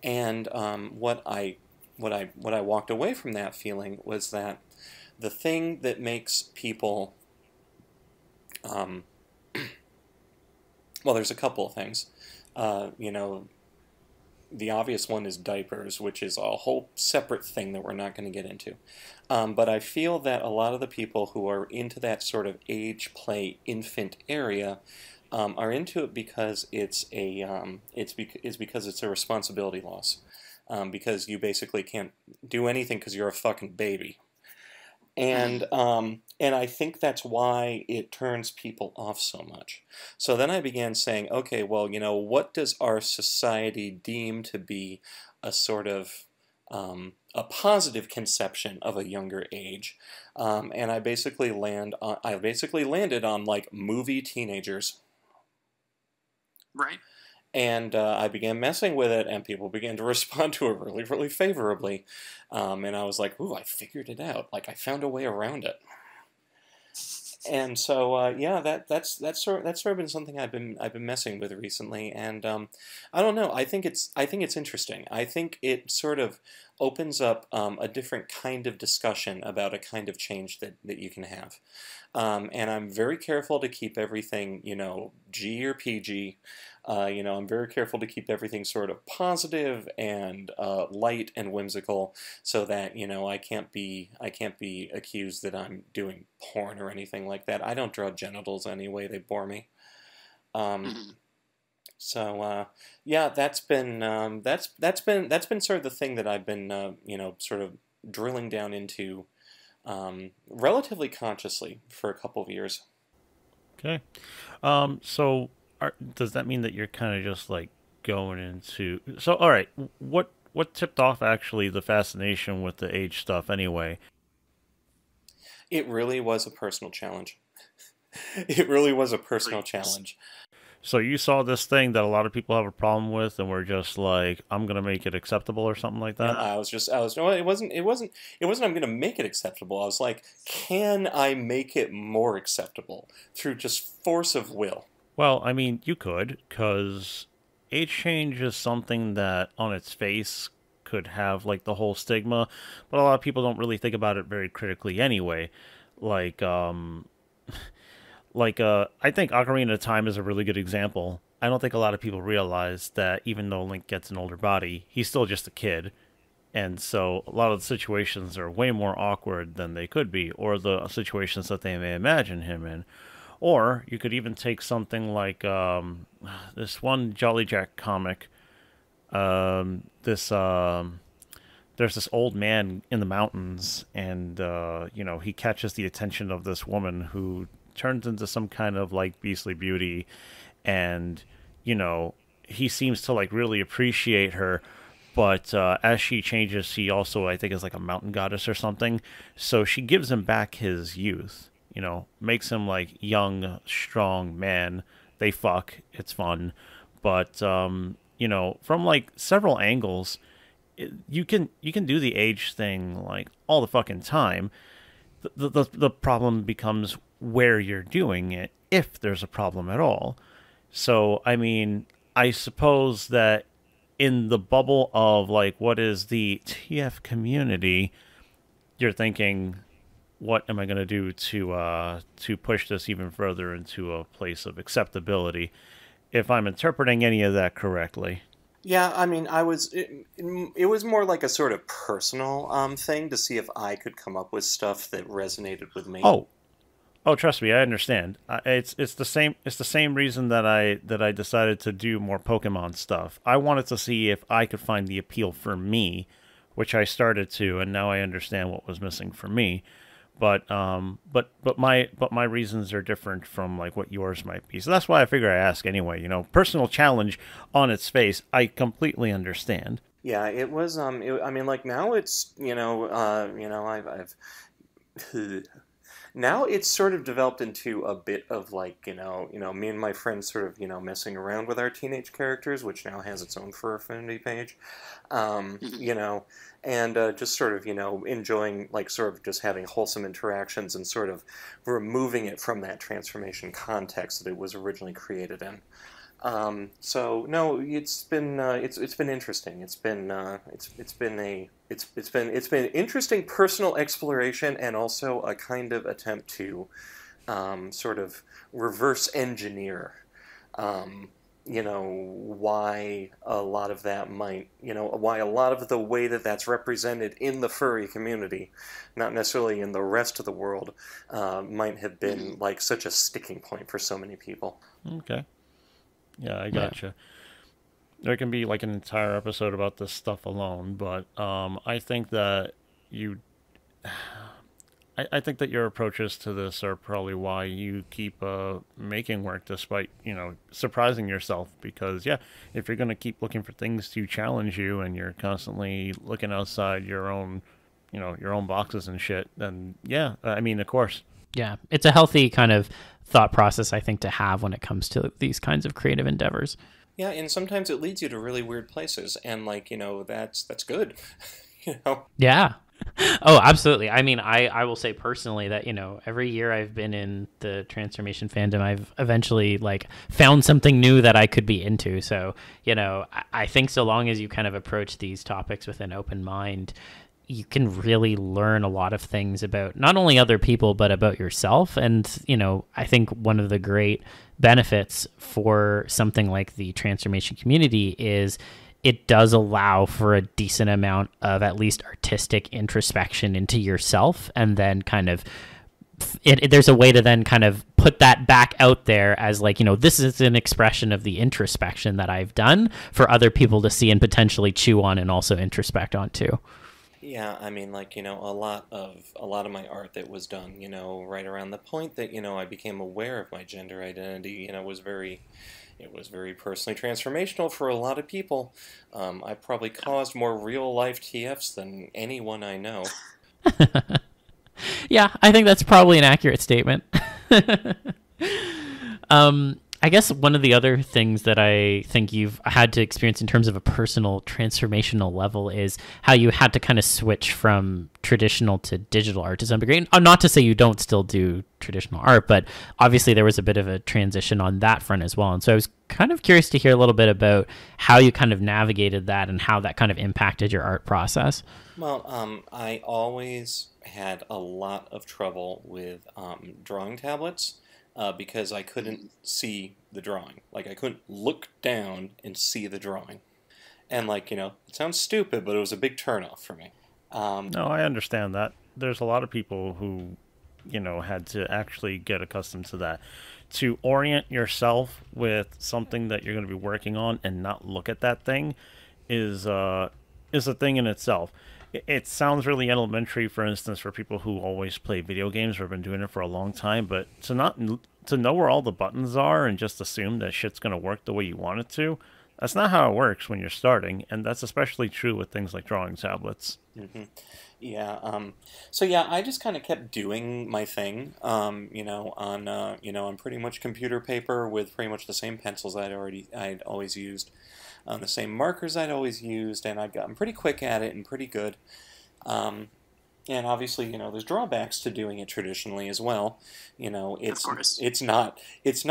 And what I walked away from that feeling was that the thing that makes people well, there's a couple of things. The obvious one is diapers, which is a whole separate thing that we're not going to get into. But I feel that a lot of the people who are into that sort of age play infant area are into it because it's because it's a responsibility loss. Because you basically can't do anything because you're a fucking baby. And I think that's why it turns people off so much. So then I began saying, okay, well, what does our society deem to be a sort of a positive conception of a younger age? And I basically landed on like movie teenagers. Right. And I began messing with it, and people began to respond to it really, really favorably. And I was like, ooh, I figured it out. Like, I found a way around it. And so, that's sort of been something I've been messing with recently. And I don't know. I think it's interesting. I think it sort of opens up a different kind of discussion about a kind of change that you can have. And I'm very careful to keep everything, G or PG. I'm very careful to keep everything sort of positive and light and whimsical, so that I can't be accused that I'm doing porn or anything like that. I don't draw genitals anyway; they bore me. So yeah, that's been sort of the thing that I've been sort of drilling down into relatively consciously for a couple of years. Okay. So does that mean that you're kind of just like going into... So, all right, what tipped off actually the fascination with the age stuff anyway? It really was a personal challenge. It really was a personal challenge. So you saw this thing that a lot of people have a problem with, and we're just like, I'm gonna make it acceptable or something like that. No, it wasn't. I'm gonna make it acceptable. I was like, can I make it more acceptable through just force of will? Well, I mean, you could, because age change is something that, on its face, could have like the whole stigma, but a lot of people don't really think about it very critically anyway. I think Ocarina of Time is a really good example. I don't think a lot of people realize that even though Link gets an older body, he's still just a kid. And so a lot of the situations are way more awkward than they could be, or the situations that they may imagine him in. Or you could even take something like this one Jolly Jack comic. There's this old man in the mountains, and he catches the attention of this woman who turns into some kind of like beastly beauty, and he seems to like really appreciate her, but as she changes, she also, I think, is like a mountain goddess or something, so she gives him back his youth, makes him like young, strong man. They fuck, it's fun, but from like several angles, you can do the age thing like all the fucking time. The problem becomes where you're doing it, if there's a problem at all. So, I mean, I suppose that in the bubble of, like, what is the TF community, you're thinking, what am I going to do to push this even further into a place of acceptability, if I'm interpreting any of that correctly? Yeah, I mean, it was more like a sort of personal thing to see if I could come up with stuff that resonated with me. Oh, trust me, I understand. It's the same reason that I decided to do more Pokemon stuff. I wanted to see if I could find the appeal for me, which I started to, and now I understand what was missing for me. But my reasons are different from like what yours might be. So that's why I figure I ask anyway. Personal challenge on its face, I completely understand. Yeah, it was. I mean, like now it's I've now it's sort of developed into a bit of like me and my friends sort of messing around with our teenage characters, which now has its own fur affinity page. And just sort of, enjoying, like, sort of just having wholesome interactions and sort of removing it from that transformation context that it was originally created in. So no, it's been interesting. It's been interesting personal exploration, and also a kind of attempt to sort of reverse engineer why a lot of that might, why a lot of the way that that's represented in the furry community, not necessarily in the rest of the world, might have been like such a sticking point for so many people. Okay. Yeah, I gotcha. There can be like an entire episode about this stuff alone, but I think that I think that your approaches to this are probably why you keep making work despite, surprising yourself. Because, yeah, if you're going to keep looking for things to challenge you and you're constantly looking outside your own, your own boxes and shit, then, yeah, I mean, of course. Yeah, it's a healthy kind of thought process, I think, to have when it comes to these kinds of creative endeavors. Yeah, and sometimes it leads you to really weird places. And, like, that's good, Yeah. Oh, absolutely. I mean, I will say personally that, every year I've been in the transformation fandom, I've eventually like found something new that I could be into. So, I think so long as you kind of approach these topics with an open mind, you can really learn a lot of things about not only other people, but about yourself. And, I think one of the great benefits for something like the transformation community is it does allow for a decent amount of at least artistic introspection into yourself. And then kind of there's a way to then kind of put that back out there as like, this is an expression of the introspection that I've done for other people to see and potentially chew on and also introspect onto. Yeah, I mean, like, a lot of my art that was done, right around the point that, I became aware of my gender identity, was very personally transformational for a lot of people. I probably caused more real life TFs than anyone I know. Yeah, I think that's probably an accurate statement. I guess one of the other things that I think you've had to experience in terms of a personal transformational level is how you had to kind of switch from traditional to digital art to some degree. Not to say you don't still do traditional art, but obviously there was a bit of a transition on that front as well. And so I was kind of curious to hear a little bit about how you kind of navigated that and how that kind of impacted your art process. Well, I always had a lot of trouble with drawing tablets. Because I couldn't see the drawing. Like, I couldn't look down and see the drawing. And, like, it sounds stupid, but it was a big turnoff for me. No, I understand that. There's a lot of people who, had to actually get accustomed to that. To orient yourself with something that you're going to be working on and not look at that thing is a thing in itself. It sounds really elementary, for instance, for people who always play video games or have been doing it for a long time, but to know where all the buttons are and just assume that shit's going to work the way you want it to, that's not how it works when you're starting, and that's especially true with things like drawing tablets. Mm-hmm. Yeah. So yeah, I just kind of kept doing my thing. On pretty much computer paper with pretty much the same pencils I'd always used. The same markers I'd always used, and I'd gotten pretty quick at it and pretty good. And obviously, there's drawbacks to doing it traditionally as well. It's not as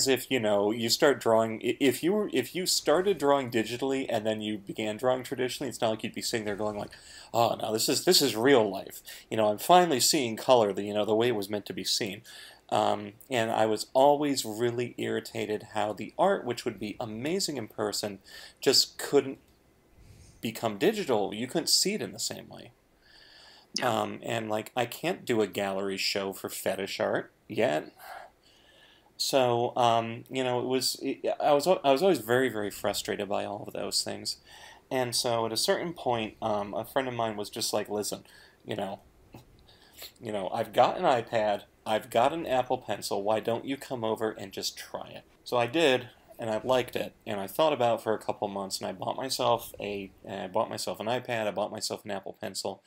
if you start drawing. If you started drawing digitally and then you began drawing traditionally, it's not like you'd be sitting there going like, oh no, this is real life. I'm finally seeing color the way it was meant to be seen. And I was always really irritated how the art, which would be amazing in person, just couldn't become digital. You couldn't see it in the same way. And like, I can't do a gallery show for fetish art yet. So, I was always very, very frustrated by all of those things. And so at a certain point, a friend of mine was just like, listen, I've got an iPad, I've got an Apple Pencil, why don't you come over and just try it? So I did, and I liked it, and I thought about it for a couple months, and I bought myself an iPad, I bought myself an Apple Pencil,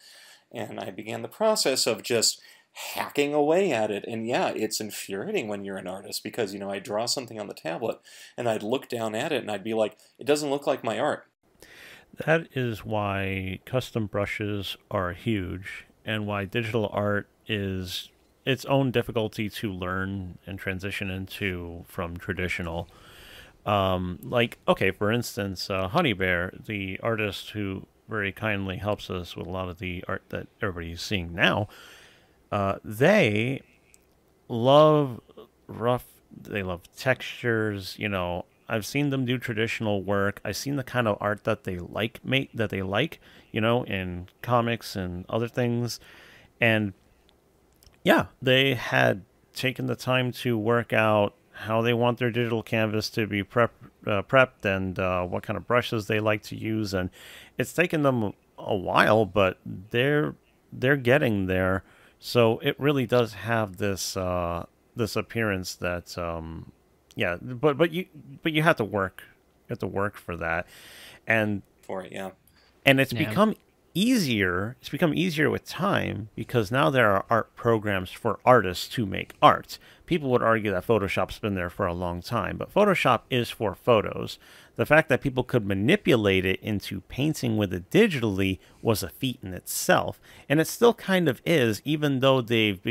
and I began the process of just hacking away at it. And yeah, it's infuriating when you're an artist, because, I draw something on the tablet, and I'd look down at it, and I'd be like, it doesn't look like my art. That is why custom brushes are huge, and why digital art is its own difficulty to learn and transition into from traditional. For instance, Honey Bear, the artist who very kindly helps us with a lot of the art that everybody's seeing now, they love they love textures. I've seen them do traditional work. I've seen the kind of art that they like, in comics and other things. And yeah, they had taken the time to work out how they want their digital canvas to be prepped and what kind of brushes they like to use. And it's taken them a while, but they're getting there. So it really does have this this appearance that but you have to work. You have to work for that, and for it, yeah. And it's become easier. It's become easier with time, because now there are art programs for artists to make art. People would argue that Photoshop's been there for a long time, but Photoshop is for photos. The fact that people could manipulate it into painting with it digitally was a feat in itself, and it still kind of is, even though they've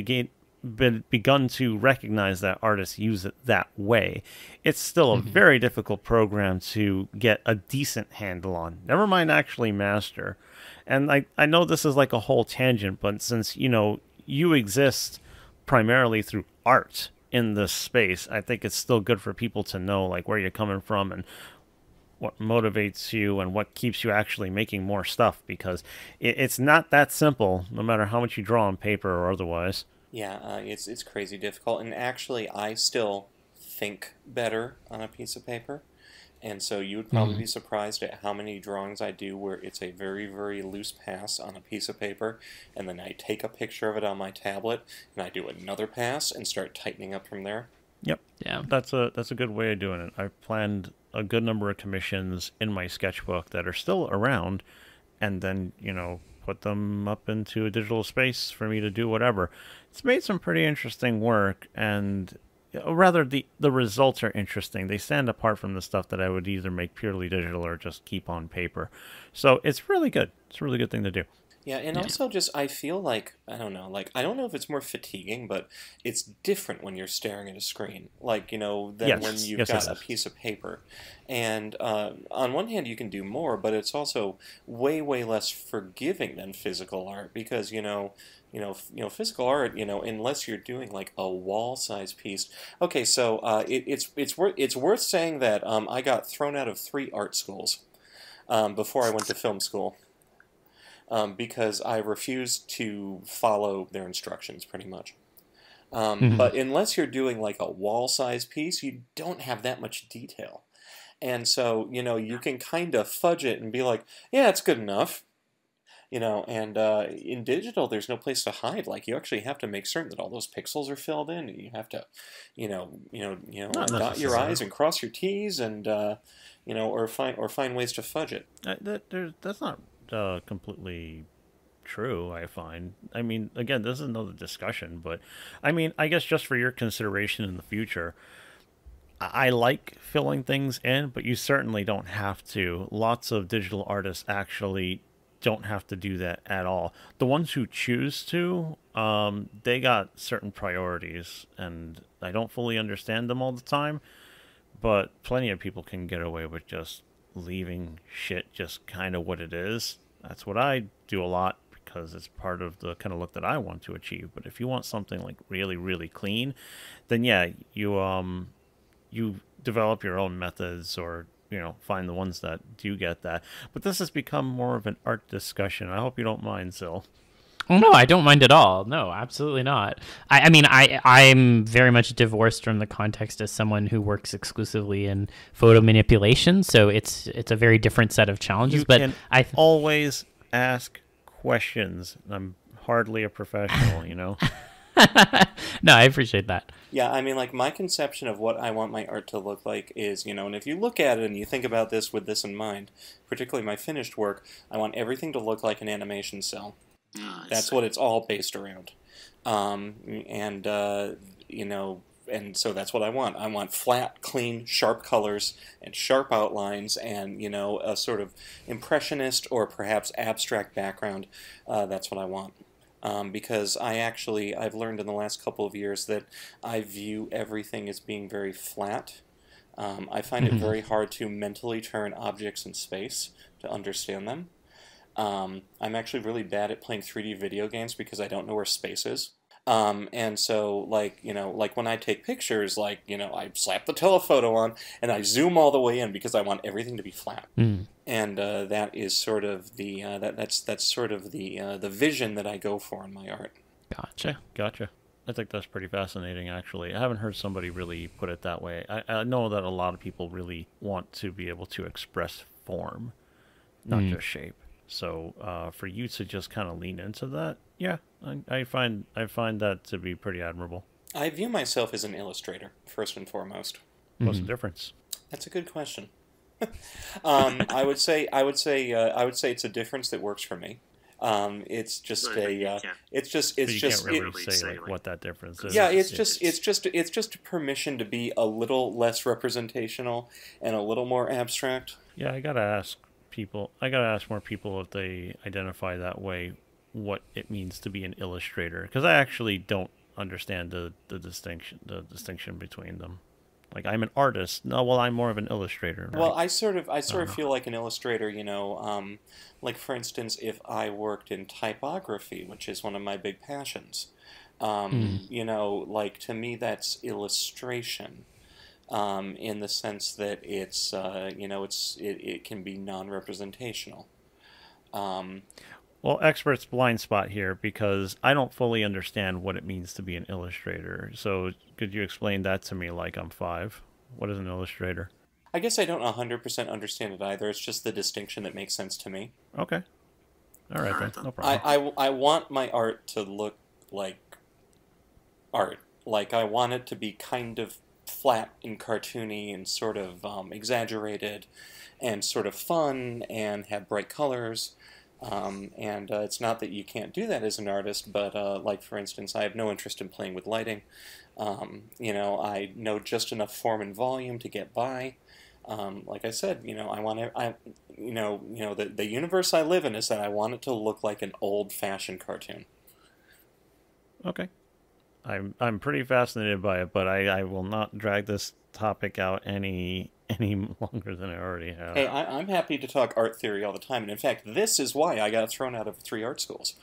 begun to recognize that artists use it that way, it's still a very difficult program to get a decent handle on. Never mind actually master. And I know this is like a whole tangent, but since, you exist primarily through art in this space, I think it's still good for people to know like where you're coming from and what motivates you and what keeps you actually making more stuff, because it's not that simple, no matter how much you draw on paper or otherwise. Yeah, it's crazy difficult, and actually I still think better on a piece of paper, and so you would probably be surprised at how many drawings I do where it's a very, very loose pass on a piece of paper, and then I take a picture of it on my tablet, and I do another pass and start tightening up from there. Yep. Yeah. That's a good way of doing it. I've planned a good number of commissions in my sketchbook that are still around, and then, put them up into a digital space for me to do whatever. It's made some pretty interesting work, and rather the results are interesting. They stand apart from the stuff that I would either make purely digital or just keep on paper. So it's really good. It's a really good thing to do. Yeah, and also just, I feel like, I don't know if it's more fatiguing, but it's different when you're staring at a screen, like, than when you've got a piece of paper. And on one hand, you can do more, but it's also way, way less forgiving than physical art, because, physical art, unless you're doing like a wall-size piece. Okay, so it's worth saying that I got thrown out of 3 art schools before I went to film school. Because I refused to follow their instructions, pretty much. But unless you're doing like a wall-size piece, you don't have that much detail. And so, you can kind of fudge it and be like, yeah, it's good enough. And in digital, there's no place to hide. Like, you actually have to make certain that all those pixels are filled in. You have to, dot your I's and cross your T's, and or find ways to fudge it. That's not completely true, I find. I mean, again, this is another discussion, but I mean, I guess just for your consideration in the future, I like filling things in, but you certainly don't have to. Lots of digital artists actually don't have to do that at all. The ones who choose to, they got certain priorities, and I don't fully understand them all the time, but plenty of people can get away with just leaving shit just kind of what it is. That's what I do a lot, because it's part of the kind of look that I want to achieve. But if you want something like really, really clean, then yeah, you develop your own methods, or find the ones that do get that. But this has become more of an art discussion. I hope you don't mind, Sil. Oh, no, I don't mind at all. No, absolutely not. I mean, I'm very much divorced from the context as someone who works exclusively in photo manipulation, so it's a very different set of challenges. But I always ask questions. I'm hardly a professional, No, I appreciate that. Yeah, I mean, like, my conception of what I want my art to look like is, and if you look at it and you think about this with this in mind, particularly my finished work, I want everything to look like an animation cell. That's what it's all based around. And so that's what I want. I want flat, clean, sharp colors and sharp outlines, and, a sort of impressionist or perhaps abstract background. That's what I want. Because I've learned in the last couple of years that I view everything as being very flat. I find it very hard to mentally turn objects in space to understand them. I'm actually really bad at playing 3D video games because I don't know where space is. And so, like when I take pictures, I slap the telephoto on and I zoom all the way in because I want everything to be flat. And that is sort of the that's sort of the vision that I go for in my art. Gotcha. I think that's pretty fascinating, actually. I haven't heard somebody really put it that way. I know that a lot of people really want to be able to express form, not just shape. So for you to just kind of lean into that, yeah, I find that to be pretty admirable. I view myself as an illustrator, first and foremost. What's the difference? That's a good question. I would say it's a difference that works for me. It's just you can't really say like what that difference is. Yeah, it's just a permission to be a little less representational and a little more abstract. Yeah, I gotta ask more people if they identify that way, what it means to be an illustrator, because I actually don't understand the distinction between them. Like, I'm an artist. No, well, I'm more of an illustrator. Right? Well, I sort of feel like an illustrator, like for instance, if I worked in typography, which is one of my big passions, like to me that's illustration, in the sense that it's, it can be non-representational. Well, expert's blind spot here because I don't fully understand what it means to be an illustrator. So could you explain that to me like I'm 5? What is an illustrator? I guess I don't 100% understand it either. It's just the distinction that makes sense to me. Okay. All right, then. No problem. I want my art to look like art. Like, I want it to be kind of flat and cartoony and sort of exaggerated and sort of fun and have bright colors. And it's not that you can't do that as an artist, but like, for instance, I have no interest in playing with lighting. I know just enough form and volume to get by. Like I said, the universe I live in is that I want it to look like an old-fashioned cartoon. Okay. I'm pretty fascinated by it, but I will not drag this topic out any longer than I already have. Hey, I'm happy to talk art theory all the time, and in fact, this is why I got thrown out of 3 art schools.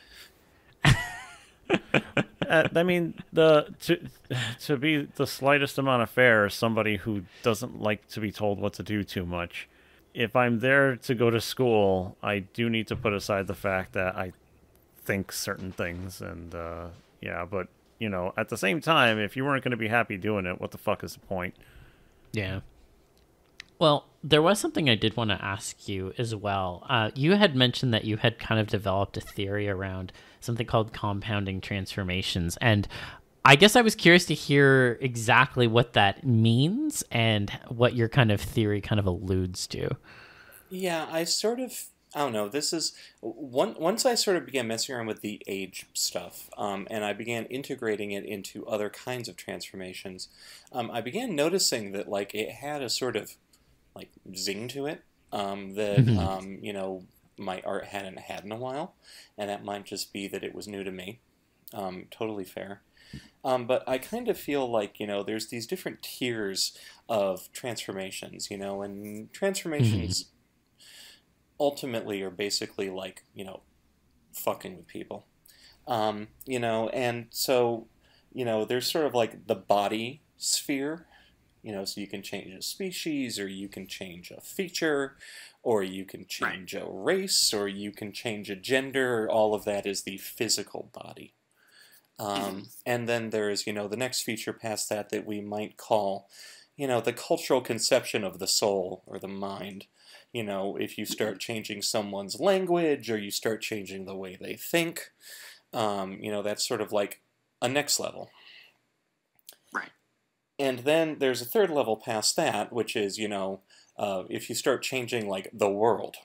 I mean, to be the slightest amount of fair, somebody who doesn't like to be told what to do too much, if I'm there to go to school, I do need to put aside the fact that I think certain things, and but at the same time, if you weren't going to be happy doing it, what the fuck is the point? Yeah. Well, there was something I did want to ask you as well. You had mentioned that you had kind of developed a theory around something called compounding transformations. And I guess I was curious to hear exactly what that means and what your kind of theory kind of alludes to. Yeah, I don't know, this is, once I sort of began messing around with the age stuff, and I began integrating it into other kinds of transformations, I began noticing that, like, it had a sort of like zing to it that my art hadn't had in a while, and that might just be that it was new to me. Totally fair. But I kind of feel like there's these different tiers of transformations, and transformations ultimately are basically like fucking with people, and so there's sort of like the body sphere. So you can change a species, or you can change a feature, or you can change a race, or you can change a gender. All of that is the physical body. And then there's, the next feature past that we might call, the cultural conception of the soul or the mind. If you start changing someone's language, or you start changing the way they think, that's sort of like a next level. And then there's a third level past that, which is, if you start changing, like, the world,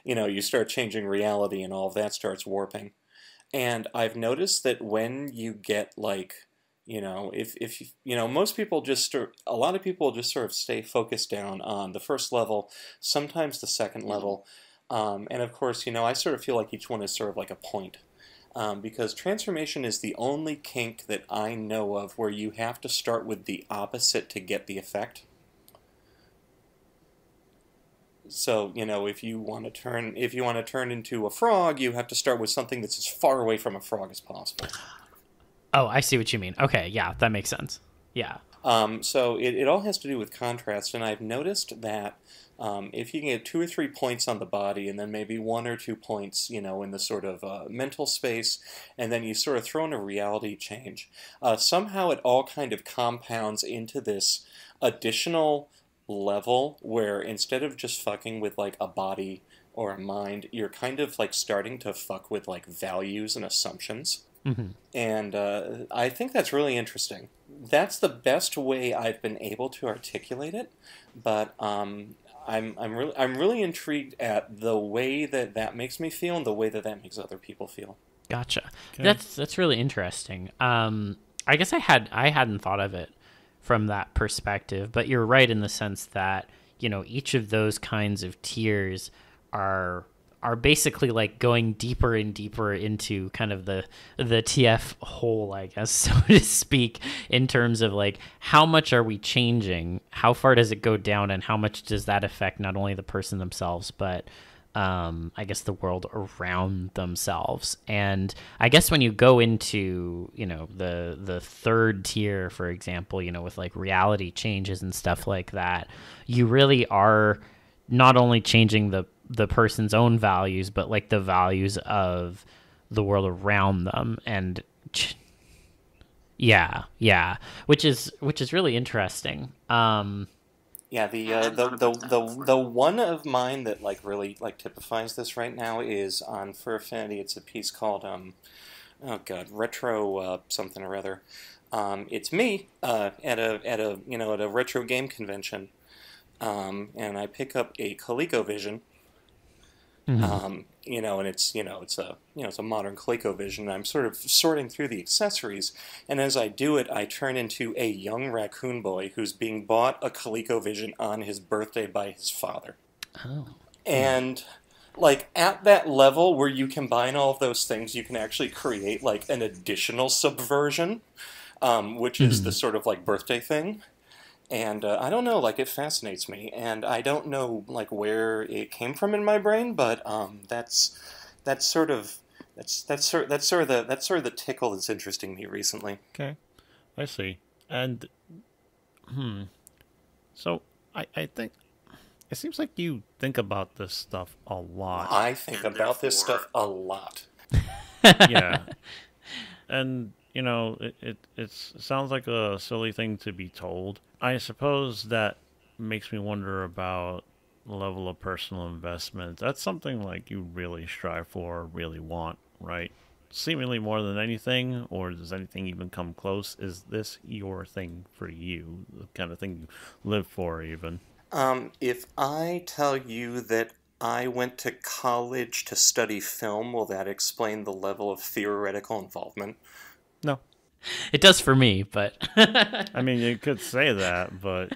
you start changing reality and all of that starts warping. And I've noticed that when you get, like, if most people a lot of people just sort of stay focused down on the first level, sometimes the second level. And of course, I sort of feel like each one is sort of like a point. Because transformation is the only kink that I know of where you have to start with the opposite to get the effect. So, if you want to turn into a frog, you have to start with something that's as far away from a frog as possible. Oh, I see what you mean. Okay, yeah, that makes sense. Yeah. So it all has to do with contrast, and I've noticed that if you can get 2 or 3 points on the body, and then maybe 1 or 2 points, in the sort of mental space, and then you sort of throw in a reality change, somehow it all kind of compounds into this additional level where instead of just fucking with like a body or a mind, you're kind of like starting to fuck with like values and assumptions. And I think that's really interesting. That's the best way I've been able to articulate it, but I'm really intrigued at the way that makes me feel and the way that makes other people feel. Gotcha. Okay. That's really interesting. I guess I hadn't thought of it from that perspective, but you're right in the sense that each of those kinds of tiers are are basically like going deeper and deeper into kind of the TF hole, I guess, so to speak, in terms of like how much are we changing, how far does it go down, and how much does that affect not only the person themselves but I guess the world around themselves. And I guess when you go into, you know, the third tier, for example, you know, with like reality changes and stuff like that, you really are not only changing the person's own values, but like the values of the world around them. And yeah, which is really interesting. Yeah, the one of mine that like really like typifies this right now is on Fur Affinity. It's a piece called retro something or other. It's me at a retro game convention, and I pick up a ColecoVision. And it's a modern ColecoVision. And I'm sort of sorting through the accessories, and as I do it, I turn into a young raccoon boy who's being bought a ColecoVision on his birthday by his father. Oh. And like at that level where you combine all of those things, you can actually create like an additional subversion, which is the sort of like birthday thing. And I don't know, like it fascinates me, and I don't know like where it came from in my brain, but that's sort of the tickle that's interesting me recently. Okay, I see. And so I think it seems like you think about this stuff a lot. I think about this stuff a lot. Yeah, and you know, it sounds like a silly thing to be told. I suppose that makes me wonder about the level of personal investment. That's something like you really strive for, really want, right? Seemingly more than anything, or does anything even come close? Is this your thing for you? The kind of thing you live for, even? If I tell you that I went to college to study film, will that explain the level of theoretical involvement? No. It does for me, but I mean, you could say that, but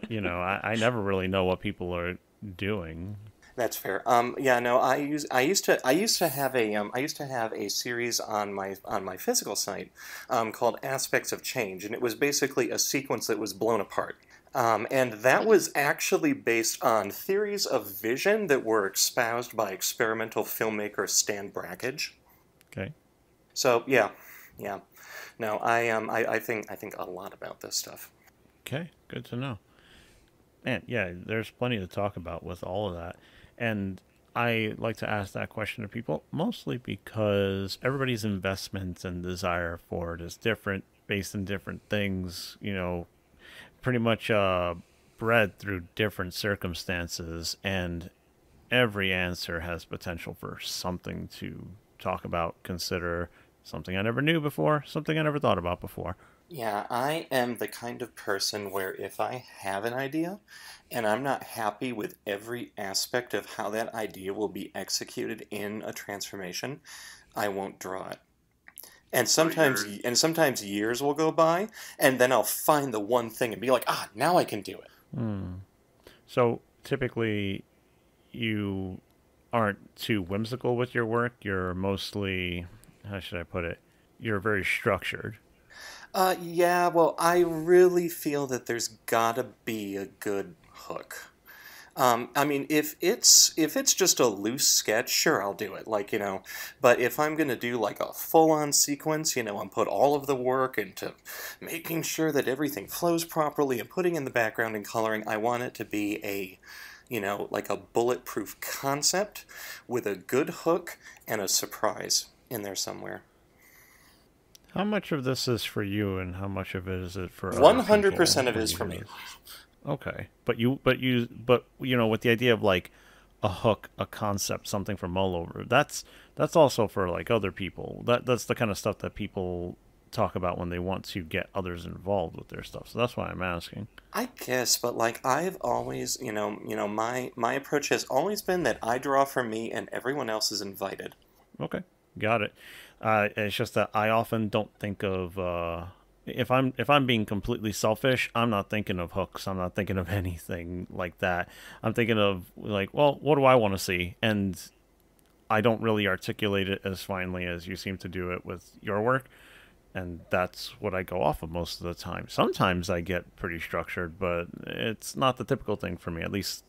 you know, I never really know what people are doing. That's fair. Yeah, no, I used to have a series on my physical site called Aspects of Change, and it was basically a sequence that was blown apart. And that was actually based on theories of vision that were espoused by experimental filmmaker Stan Brakhage. Okay. So yeah. No, I think a lot about this stuff. Okay, good to know. Man, yeah, there's plenty to talk about with all of that. And I like to ask that question to people, mostly because everybody's investment and desire for it is different, based on different things, you know, pretty much bred through different circumstances, and every answer has potential for something to talk about, consider, something I never knew before, something I never thought about before. Yeah, I am the kind of person where if I have an idea and I'm not happy with every aspect of how that idea will be executed in a transformation, I won't draw it. And sometimes years will go by, and then I'll find the one thing and be like, now I can do it. So typically you aren't too whimsical with your work. You're mostly, how should I put it? You're very structured. Yeah, well, I really feel that there's gotta be a good hook. I mean, if it's just a loose sketch, sure, I'll do it. Like, you know, but if I'm gonna do like a full-on sequence, you know, and put all of the work into making sure that everything flows properly and putting in the background and coloring, I want it to be a, you know, like a bulletproof concept with a good hook and a surprise in there somewhere. How much of this is for you, and how much of it is it for 100% of it is for me. Okay, but you know, with the idea of like a hook, a concept, something from all over, that's also for like other people. That's the kind of stuff that people talk about when they want to get others involved with their stuff. So that's why I'm asking. I guess, but like I've always, my approach has always been that I draw for me and everyone else is invited. Okay, got it. It's just that I often don't think of if I'm being completely selfish, I'm not thinking of hooks. I'm not thinking of anything like that. I'm thinking of like, well, what do I want to see? And I don't really articulate it as finely as you seem to do it with your work. And that's what I go off of most of the time. Sometimes I get pretty structured, but it's not the typical thing for me, at least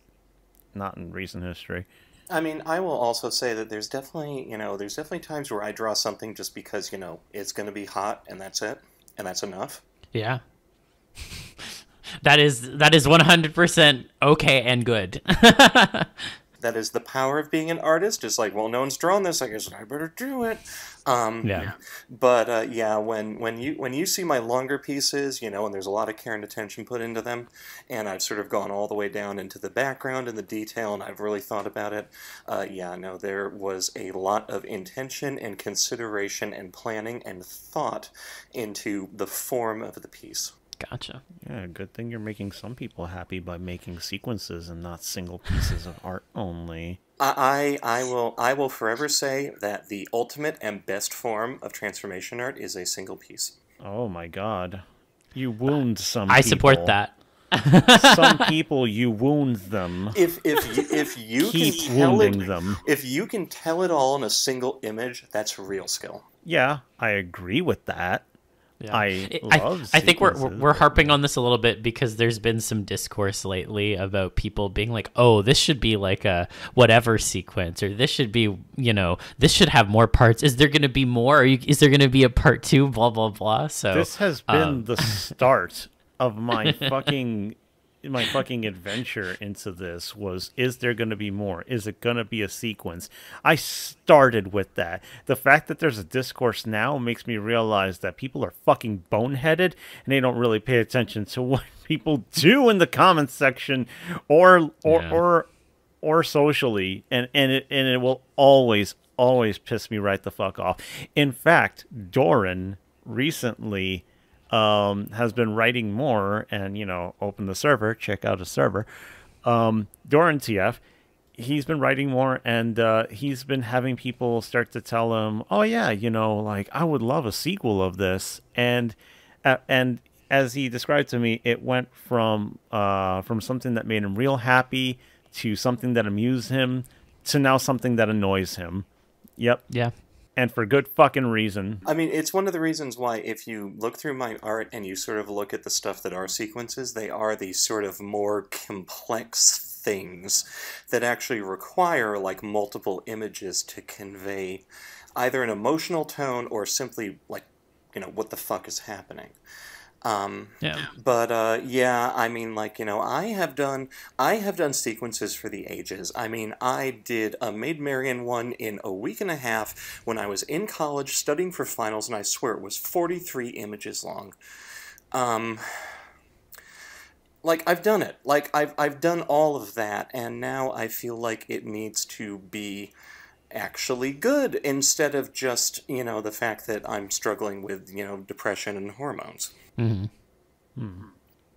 not in recent history. I mean, I will also say that there's definitely times where I draw something just because, it's going to be hot and that's it. And that's enough. Yeah. That is 100% okay and good. That is the power of being an artist. It's like, well, no one's drawn this. I guess I better do it. Yeah. But when you see my longer pieces, and there's a lot of care and attention put into them, and I've sort of gone all the way down into the background and the detail, and I've really thought about it. There was a lot of intention and consideration and planning and thought into the form of the piece. Gotcha. Yeah, good thing you're making some people happy by making sequences and not single pieces of art only. I will forever say that the ultimate and best form of transformation art is a single piece. Oh my god. You wound some people. I support that. Some people, you wound them. If you Keep can tell wounding them. If you can tell it all in a single image, that's real skill. Yeah, I agree with that. Yeah. I think we're harping on this a little bit because there's been some discourse lately about people being like, oh, this should be like a whatever sequence, or this should be, this should have more parts. Is there going to be more? Is there going to be a part 2? Blah, blah, blah. So this has been the start of my fucking adventure into this. Is there going to be more? Is it going to be a sequence? I started with that. The fact that there's a discourse now makes me realize that people are fucking boneheaded and they don't really pay attention to what people do in the comments section or socially, and it will always piss me right the fuck off. In fact, Doran recently has been writing more, and open the server, check out his server. Doran TF, he's been writing more, and he's been having people start to tell him, oh yeah, like I would love a sequel of this, and as he described to me, it went from something that made him real happy to something that amused him to now something that annoys him. Yep. Yeah. And for good fucking reason. I mean, it's one of the reasons why if you look through my art and you sort of look at the stuff that are sequences, they are these sort of more complex things that actually require like multiple images to convey either an emotional tone or simply like, what the fuck is happening. But I mean, like, I have done sequences for the ages. I mean, I did a Maid Marian one in a week and a half when I was in college studying for finals, and I swear it was 43 images long. Like, I've done it. Like, I've done all of that, and now I feel like it needs to be actually good instead of just, the fact that I'm struggling with, depression and hormones. Mm-hmm. Hmm.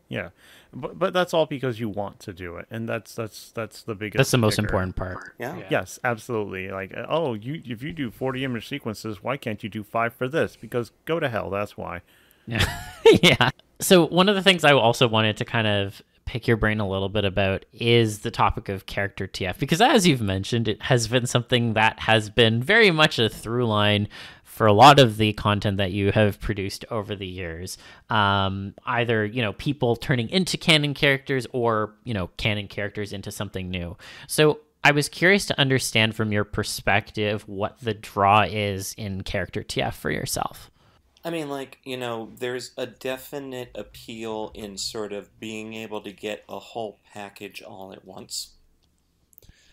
Yeah, but that's all because you want to do it, and that's the biggest. That's the most important part. Yeah. Yes, absolutely. Like, if you do 40 image sequences, why can't you do 5 for this? Because go to hell. That's why. Yeah. Yeah. So one of the things I also wanted to kind of pick your brain a little bit about is the topic of character TF, because as you've mentioned, it has been something that has been very much a through line for a lot of the content that you have produced over the years. Either, people turning into canon characters or, canon characters into something new. So I was curious to understand from your perspective what the draw is in character TF for yourself. I mean, like, there's a definite appeal in sort of being able to get a whole package all at once.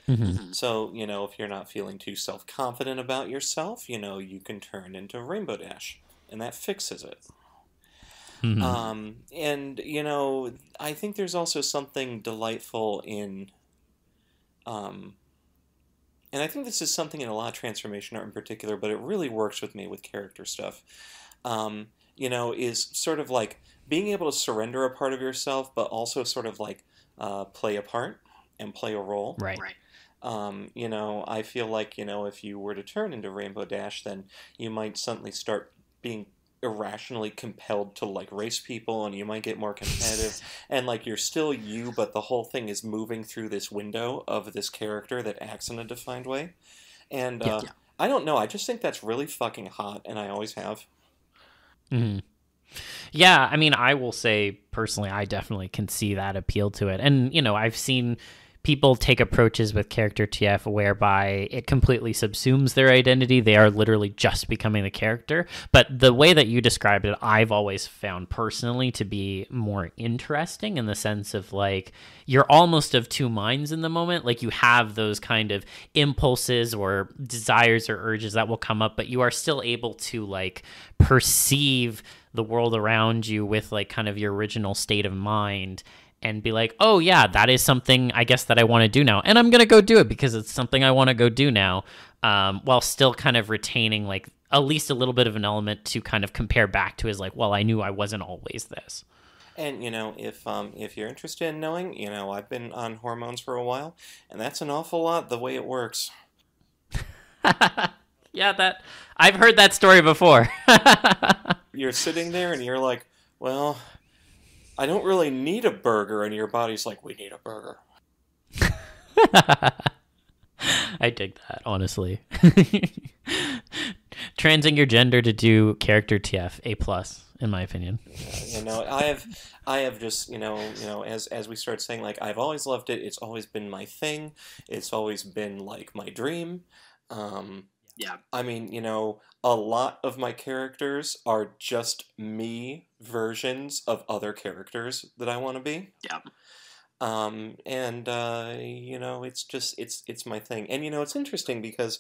Mm-hmm. So, if you're not feeling too self-confident about yourself, you can turn into Rainbow Dash, and that fixes it. Mm-hmm. And, I think there's also something delightful in, and I think this is something in a lot of transformation art in particular, but it really works with me with character stuff, is sort of like being able to surrender a part of yourself, but also sort of like play a part and play a role. Right. I feel like, if you were to turn into Rainbow Dash, then you might suddenly start being irrationally compelled to, like, race people, and you might get more competitive, and, like, you're still you, but the whole thing is moving through this window of this character that acts in a defined way. And Yeah. I don't know. I just think that's really fucking hot, and I always have. Mm-hmm. Yeah, I mean, I will say personally, I definitely can see that appeal to it. And, I've seen people take approaches with character TF whereby it completely subsumes their identity. They are literally just becoming the character. But the way that you described it, I've always found personally to be more interesting in the sense of like, you're almost of two minds in the moment. Like you have those kind of impulses or desires or urges that will come up, but you are still able to like perceive the world around you with like kind of your original state of mind and be like, oh yeah, that is something I guess that I want to do now. And I'm going to go do it because it's something I want to go do now, while still kind of retaining like at least a little bit of an element to kind of compare back to as like, well, I knew I wasn't always this. And, if you're interested in knowing, I've been on hormones for a while, and that's an awful lot the way it works. Yeah, I've heard that story before. You're sitting there and you're like, well, I don't really need a burger, and your body's like, we need a burger. I dig that, honestly. Transing your gender to do character TF, A+, in my opinion. I have just, as we start saying, like, I've always loved it. It's always been my thing. It's always been, like, my dream. Yeah. I mean, a lot of my characters are just me versions of other characters that I want to be. Yeah. It's my thing. And, it's interesting because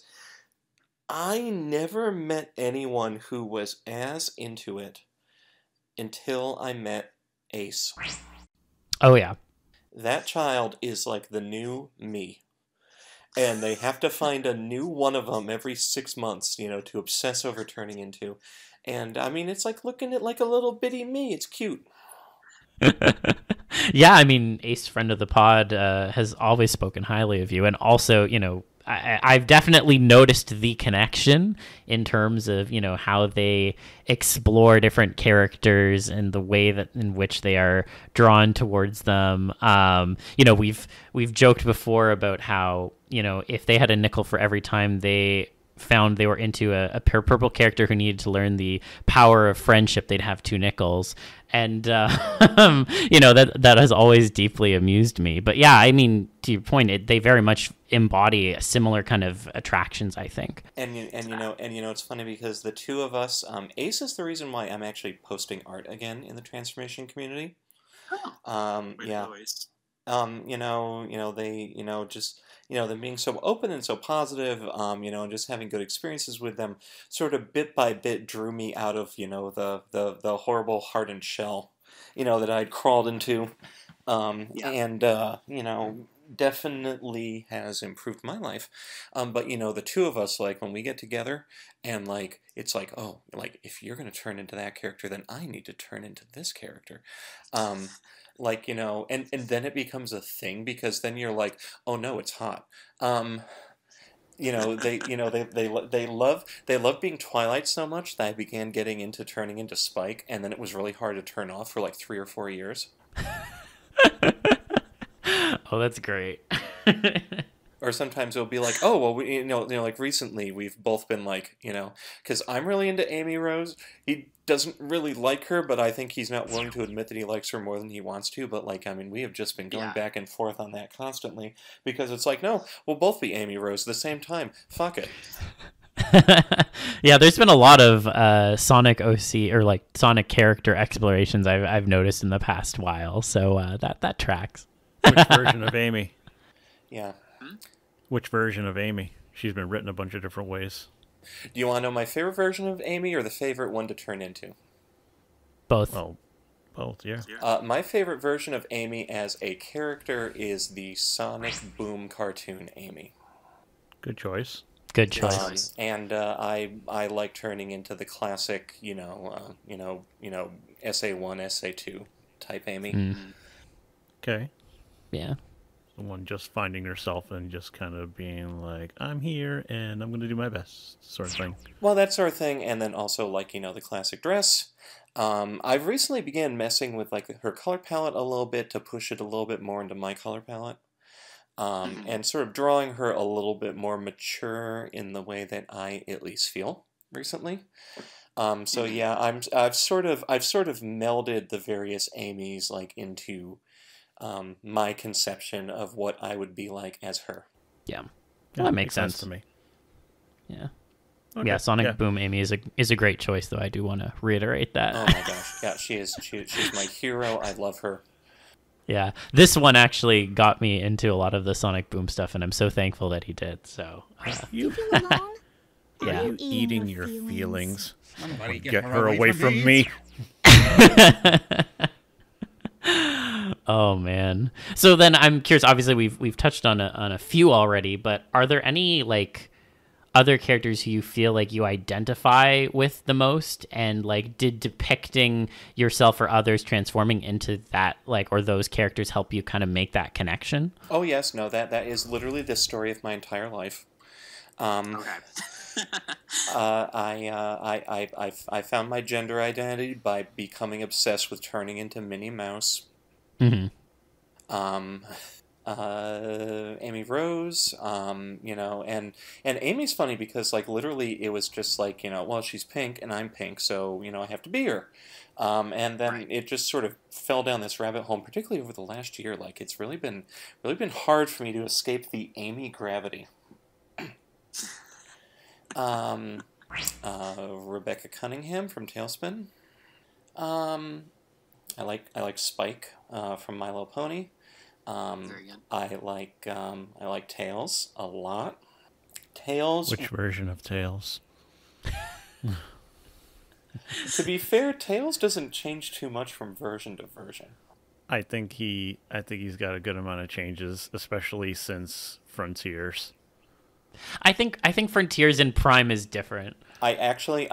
I never met anyone who was as into it until I met Ace. Oh, yeah. That child is like the new me. And they have to find a new one of them every 6 months, to obsess over turning into. And, I mean, it's like looking at like a little bitty me. It's cute. Yeah, I mean, Ace, friend of the pod, has always spoken highly of you. And also, I've definitely noticed the connection in terms of, how they explore different characters and the way that in which they are drawn towards them. We've joked before about how, if they had a nickel for every time they found they were into a purple character who needed to learn the power of friendship, they'd have 2 nickels. And, that has always deeply amused me. But yeah, I mean, to your point, they very much embody similar kind of attractions, I think. And it's funny because the two of us, Ace is the reason why I'm actually posting art again in the transformation community. Yeah. Them being so open and so positive, and just having good experiences with them, sort of bit by bit drew me out of, the horrible hardened shell, that I'd crawled into, definitely has improved my life. But the two of us, like when we get together, and like it's like, oh, like if you're gonna turn into that character, then I need to turn into this character. And then it becomes a thing because then you're like, oh no, it's hot. They love being Twilight so much that I began getting into turning into Spike, and then it was really hard to turn off for like 3 or 4 years. Oh, that's great. Or sometimes it'll be like, oh, well, like recently we've both been like, because I'm really into Amy Rose. He doesn't really like her, but I think he's not willing to admit that he likes her more than he wants to. But like, I mean, we have just been going back and forth on that constantly because it's like, no, we'll both be Amy Rose at the same time. Fuck it. Yeah, there's been a lot of Sonic OC or like Sonic character explorations I've noticed in the past while. So that tracks. Which version of Amy? Yeah. Which version of Amy? She's been written a bunch of different ways. Do you want to know my favorite version of Amy or the favorite one to turn into? Both. Well, both, yeah. My favorite version of Amy as a character is the Sonic Boom cartoon Amy. Good choice. Good choice. And I like turning into the classic, SA1, SA2 type Amy. Okay. Yeah. The one just finding herself and just kind of being like, I'm here and I'm going to do my best sort of thing. Well, that sort of thing. And then also like, the classic dress. I've recently began messing with like her color palette a little bit to push it a little bit more into my color palette. and sort of drawing her a little bit more mature in the way that I at least feel recently. So yeah, I've sort of melded the various Amy's like into my conception of what I would be like as her. Yeah, well, that makes sense to me. Yeah. Okay. Yeah, Sonic Boom Amy is a great choice, though. I do want to reiterate that. Oh my gosh, yeah, she's my hero. I love her. Yeah, this one actually got me into a lot of the Sonic Boom stuff, and I'm so thankful that he did. So, you yeah, are you eating your feelings? Somebody Get her away from me. Oh man. So then I'm curious. Obviously, we've touched on a few already, but are there any like other characters who you feel like you identify with the most, and like did depicting yourself or others transforming into that like or those characters help you kind of make that connection? Oh yes, no, that is literally the story of my entire life. Okay. I found my gender identity by becoming obsessed with turning into Minnie Mouse. Mm-hmm. Amy Rose, you know, and Amy's funny because like literally it was just like, you know, well, she's pink and I'm pink, so you know I have to be her. And then it just sort of fell down this rabbit hole, particularly over the last year. Like it's really been hard for me to escape the Amy gravity. Rebecca Cunningham from Tailspin. I like Spike from My Little Pony. Very good. I like Tails a lot. Tails. Which version of Tails? To be fair, Tails doesn't change too much from version to version. I think he's got a good amount of changes, especially since Frontiers. I think Frontiers in Prime is different. I actually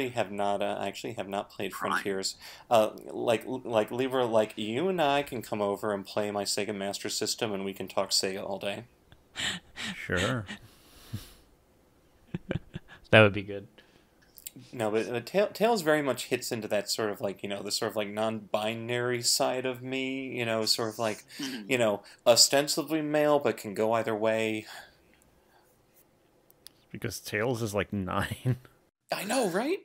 have not played Frontiers. Like Libra, like you and I can come over and play my Sega Master System, and we can talk Sega all day. Sure. That would be good. No, but Tails very much hits into that sort of like, you know, the sort of like non-binary side of me, you know, sort of like, you know, ostensibly male but can go either way. Because Tails is like 9. I know, right?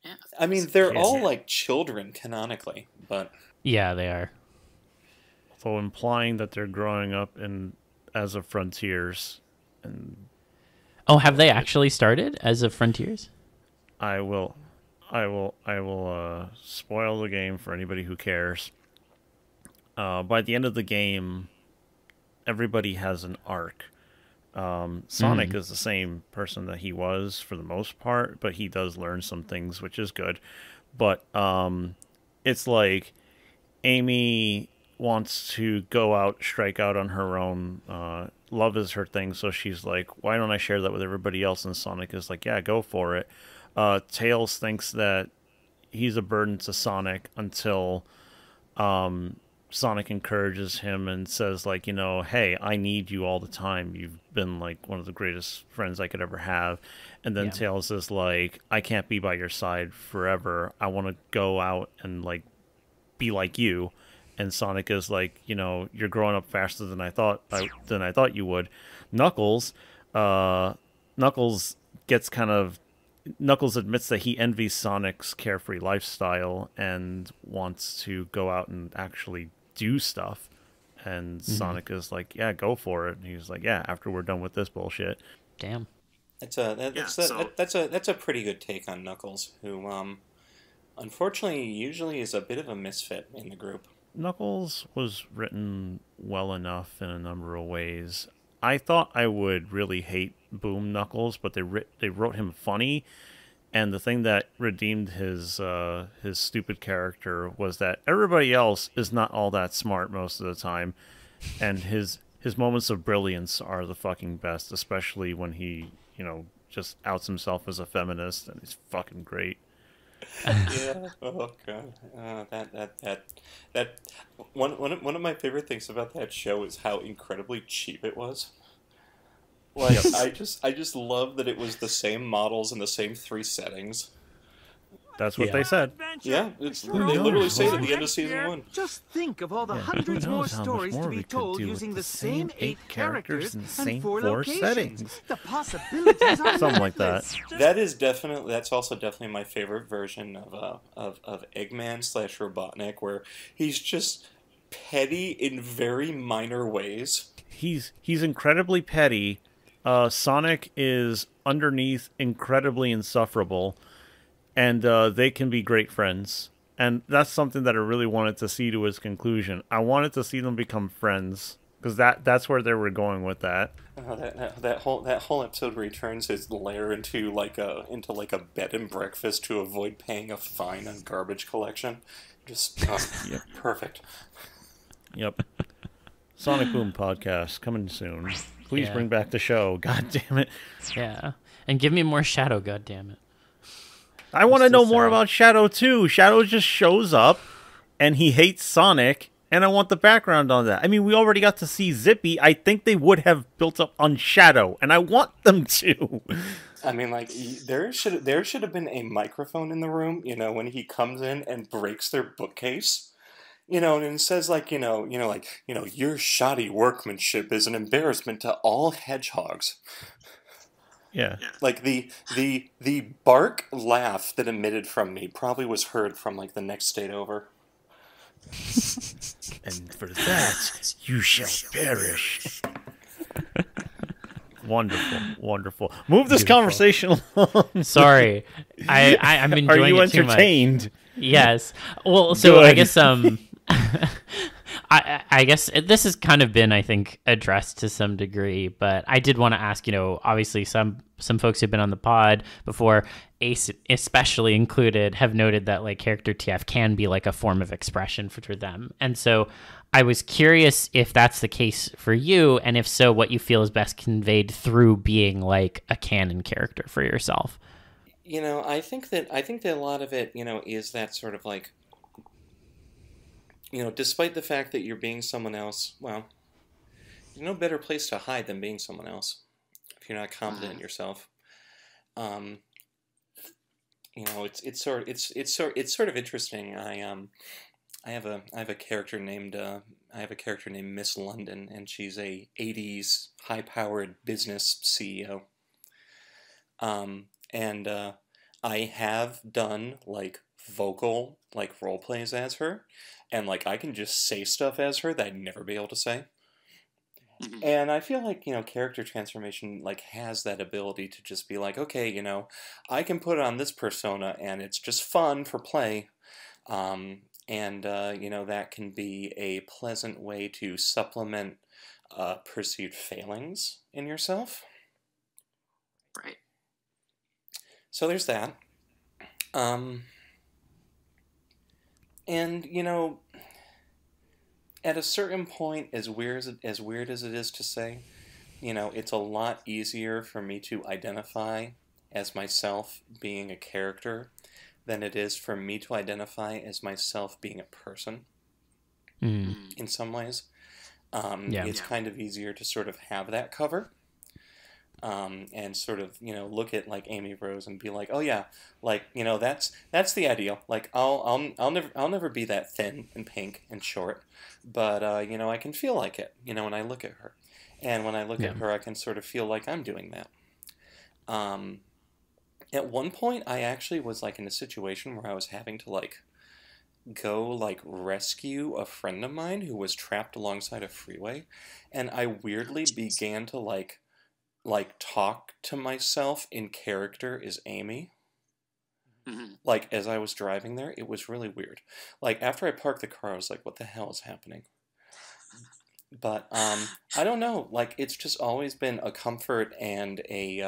Yeah. I mean, they're all like children canonically, but Yeah, they are. So implying that they're growing up as of Frontiers, and Oh, have they actually started as of Frontiers? I will spoil the game for anybody who cares. By the end of the game, everybody has an arc. Sonic is the same person that he was for the most part, but he does learn some things, which is good. But it's like Amy wants to go out, strike out on her own. Love is her thing, so she's like, why don't I share that with everybody else? And Sonic is like, yeah, go for it. Tails thinks that he's a burden to Sonic until Sonic encourages him and says, like, you know, hey, I need you all the time. You've been, like, one of the greatest friends I could ever have. And then Tails is like, I can't be by your side forever. I want to go out and, like, be like you. And Sonic is like, you know, you're growing up faster than I thought you would. Knuckles admits that he envies Sonic's carefree lifestyle and wants to go out and actually do stuff. And Sonic is like, yeah, go for it. And he's like, yeah, after we're done with this bullshit. Damn. that's a pretty good take on Knuckles, who unfortunately usually is a bit of a misfit in the group. Knuckles was written well enough in a number of ways. I thought I would really hate Boom Knuckles, but they wrote him funny, and the thing that redeemed his stupid character was that everybody else is not all that smart most of the time, and his moments of brilliance are the fucking best, especially when he, you know, just outs himself as a feminist, and he's fucking great. Yeah. Oh god. That one of my favorite things about that show is how incredibly cheap it was. Like I just love that it was the same models and the same 3 settings. That's what they said. Yeah, they literally say it at the end of season 1. Just think of all the hundreds more stories to be told using the same 8 characters and the same 4 4 locations. settings. The possibilities are Something like that. That's also definitely my favorite version of Eggman / Robotnik, where he's just petty in very minor ways. He's incredibly petty. Sonic is underneath incredibly insufferable, and they can be great friends. And that's something that I really wanted to see to its conclusion. I wanted to see them become friends, because that's where they were going with that. That whole episode where he turns his lair into like a bed and breakfast to avoid paying a fine on garbage collection. Just Yep. Perfect. Yep. Sonic Boom podcast coming soon. Please bring back the show. God damn it. Yeah. And give me more Shadow, god damn it. I want to know more about Shadow too. Shadow just shows up and he hates Sonic, and I want the background on that. I mean, we already got to see Zippy. I think they would have built up on Shadow, and I want them to. I mean, like, there should have been a microphone in the room, when he comes in and breaks their bookcase. And says your shoddy workmanship is an embarrassment to all hedgehogs. Yeah. Like the bark laugh that emitted from me probably was heard from like the next state over. And for that, you shall perish. Wonderful. Move this conversation along. Sorry, I'm enjoying Are you it too much. entertained? Yes. Well, so Good. I guess I guess this has kind of been, I think, addressed to some degree, but I did want to ask, obviously some folks who've been on the pod before, Ace especially included, have noted that like character TF can be like a form of expression for them. And so I was curious if that's the case for you, and if so, what you feel is best conveyed through being like a canon character for yourself. I think that a lot of it, is that sort of like, despite the fact that you're being someone else, well, there's no better place to hide than being someone else if you're not confident in yourself. It's sort of interesting. I have a character named Miss London, and she's a 80s high-powered business CEO. And I have done like vocal like role plays as her, and like I can just say stuff as her that I'd never be able to say. And I feel like, character transformation like has that ability to just be like, okay, I can put on this persona and it's just fun for play. That can be a pleasant way to supplement perceived failings in yourself. Right. So there's that. At a certain point, as weird as it is to say, it's a lot easier for me to identify as myself being a character than it is for me to identify as myself being a person. In some ways. It's kind of easier to sort of have that cover. And sort of, look at like Amy Rose and be like, oh yeah, like, that's the ideal. Like I'll never be that thin and pink and short, but I can feel like it, when I look at her. And when I look at her, I can sort of feel like I'm doing that. At one point, I actually was like in a situation where I was having to like go like rescue a friend of mine who was trapped alongside a freeway, and I weirdly began to like talk to myself in character as Amy. Like as I was driving there, it was really weird. Like after I parked the car, I was like, what the hell is happening? But I don't know. Like it's just always been a comfort and an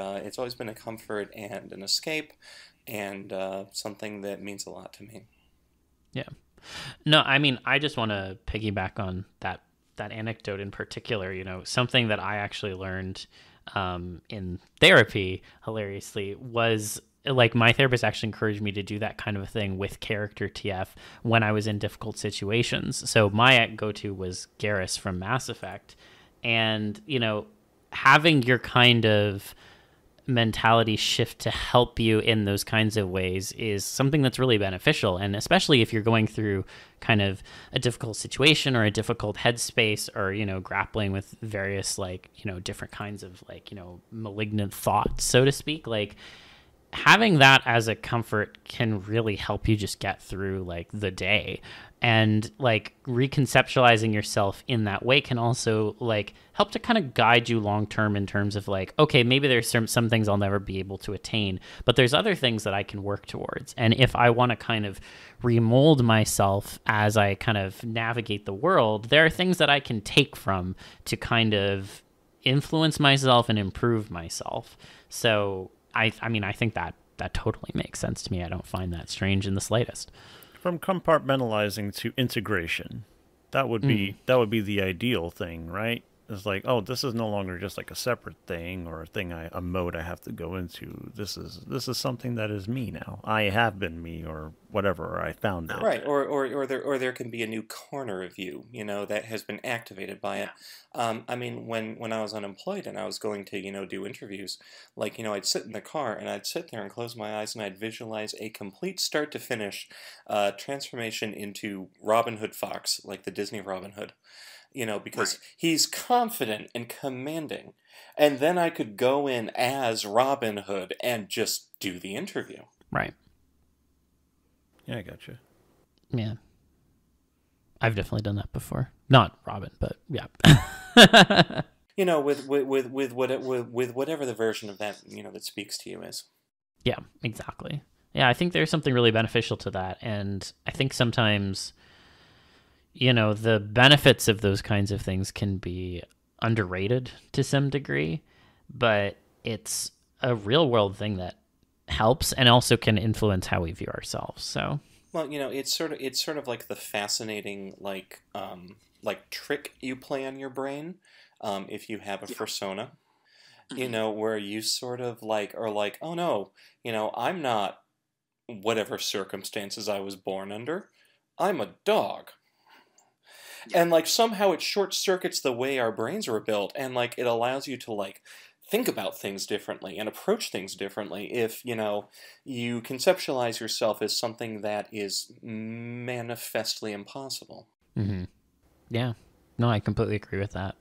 escape, and something that means a lot to me. Yeah. No, I mean, I just want to piggyback on that anecdote in particular. Something that I actually learned in therapy, hilariously, was like my therapist actually encouraged me to do that kind of a thing with character TF when I was in difficult situations. So my go-to was Garrus from Mass Effect, and having your kind of mentality shift to help you in those kinds of ways is something that's really beneficial. And especially if you're going through kind of a difficult situation or a difficult headspace, or, you know, grappling with various, like, you know, different kinds of, like, you know, malignant thoughts, so to speak, like, having that as a comfort can really help you just get through, like, the day. And, like, reconceptualizing yourself in that way can also, like, help to kind of guide you long term in terms of, like, okay, maybe there's some things I'll never be able to attain, but there's other things that I can work towards. And if I want to kind of remold myself as I kind of navigate the world, there are things that I can take from to kind of influence myself and improve myself. So I mean, I think that totally makes sense to me. I don't find that strange in the slightest. From compartmentalizing to integration, that would be the ideal thing, right? It's like, oh, this is no longer just like a separate thing or a mode I have to go into. This is something that is me now. I have been me, or whatever, or I found it. Right, or there can be a new corner of you, you know, that has been activated by it. I mean, when I was unemployed and I was going to, you know, do interviews, like, you know, I'd sit in the car and I'd sit there and close my eyes and I'd visualize a complete start to finish transformation into Robin Hood Fox, like the Disney Robin Hood. You know, because he's confident and commanding. And then I could go in as Robin Hood and just do the interview. Right. Yeah, I gotcha. Yeah. I've definitely done that before. Not Robin, but yeah. You know, with whatever the version of that, you know, that speaks to you is. Yeah, exactly. Yeah, I think there's something really beneficial to that. And I think sometimes, you know, the benefits of those kinds of things can be underrated to some degree, but it's a real world thing that helps and also can influence how we view ourselves. So, well, you know, it's sort of like the fascinating, like trick you play on your brain, if you have a persona, you know, where you sort of like are like, oh no, you know, I'm not whatever circumstances I was born under. I'm a dog. And, like, somehow it short-circuits the way our brains were built, and, like, it allows you to, like, think about things differently and approach things differently if, you know, you conceptualize yourself as something that is manifestly impossible. Mm-hmm. Yeah. No, I completely agree with that.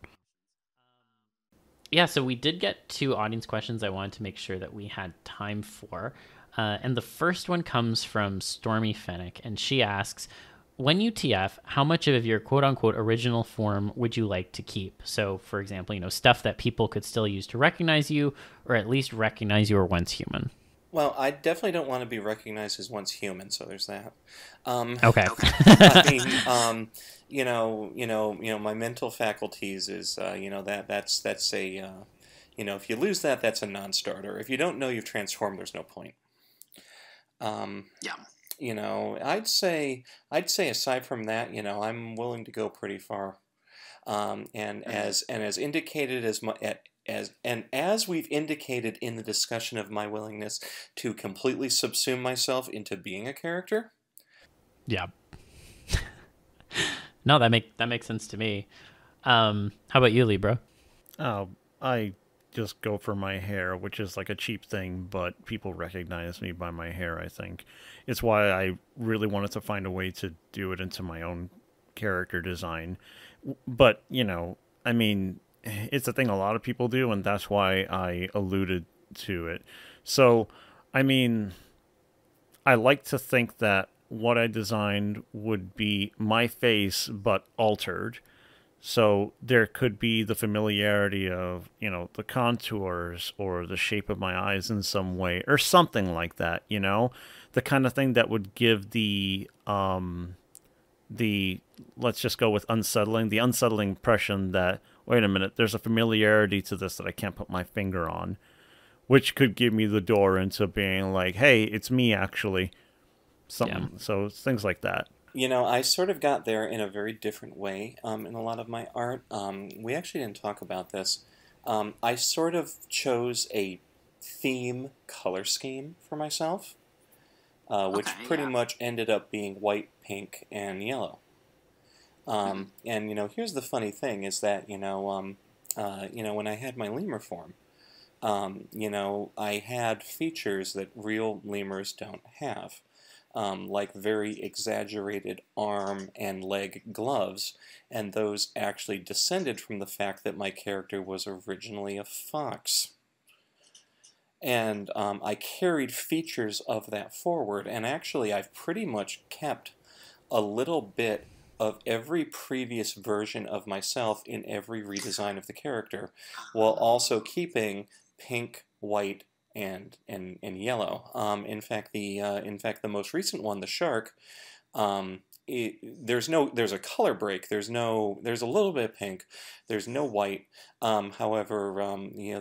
Yeah, so we did get 2 audience questions I wanted to make sure that we had time for. And the first one comes from Stormy Fennec, and she asks, when you TF, how much of your quote-unquote original form would you like to keep? So, for example, you know, stuff that people could still use to recognize you, or at least recognize you were once human. Well, I definitely don't want to be recognized as once human, so there's that. Okay. I mean, you know, my mental faculties is, you know, that's a, you know, if you lose that, that's a non-starter. If you don't know you've transformed, there's no point. Yeah. You know, I'd say aside from that, you know, I'm willing to go pretty far, and as indicated as we've indicated in the discussion of my willingness to completely subsume myself into being a character. Yeah. No, that makes sense to me. How about you, Libra? Oh, I just go for my hair, which is like a cheap thing, but people recognize me by my hair, I think. It's why I really wanted to find a way to do it into my own character design. But, you know, I mean, it's a thing a lot of people do, and that's why I alluded to it. So, I mean, I like to think that what I designed would be my face, but altered. So there could be the familiarity of, you know, the contours or the shape of my eyes in some way or something like that, you know, the kind of thing that would give the let's just go with the unsettling impression that, wait a minute, there's a familiarity to this that I can't put my finger on, which could give me the door into being like, hey, it's me actually. Something. Yeah. So things like that. You know, I sort of got there in a very different way in a lot of my art. We actually didn't talk about this. I sort of chose a theme color scheme for myself, which pretty much ended up being white, pink, and yellow. And, you know, here's the funny thing is that, you know, when I had my lemur form, I had features that real lemurs don't have, like very exaggerated arm and leg gloves, and those actually descended from the fact that my character was originally a fox. And I carried features of that forward, and actually I've pretty much kept a little bit of every previous version of myself in every redesign of the character, while also keeping pink, white, and yellow. In fact, the most recent one, the shark, there's a color break. There's a little bit of pink. There's no white. However,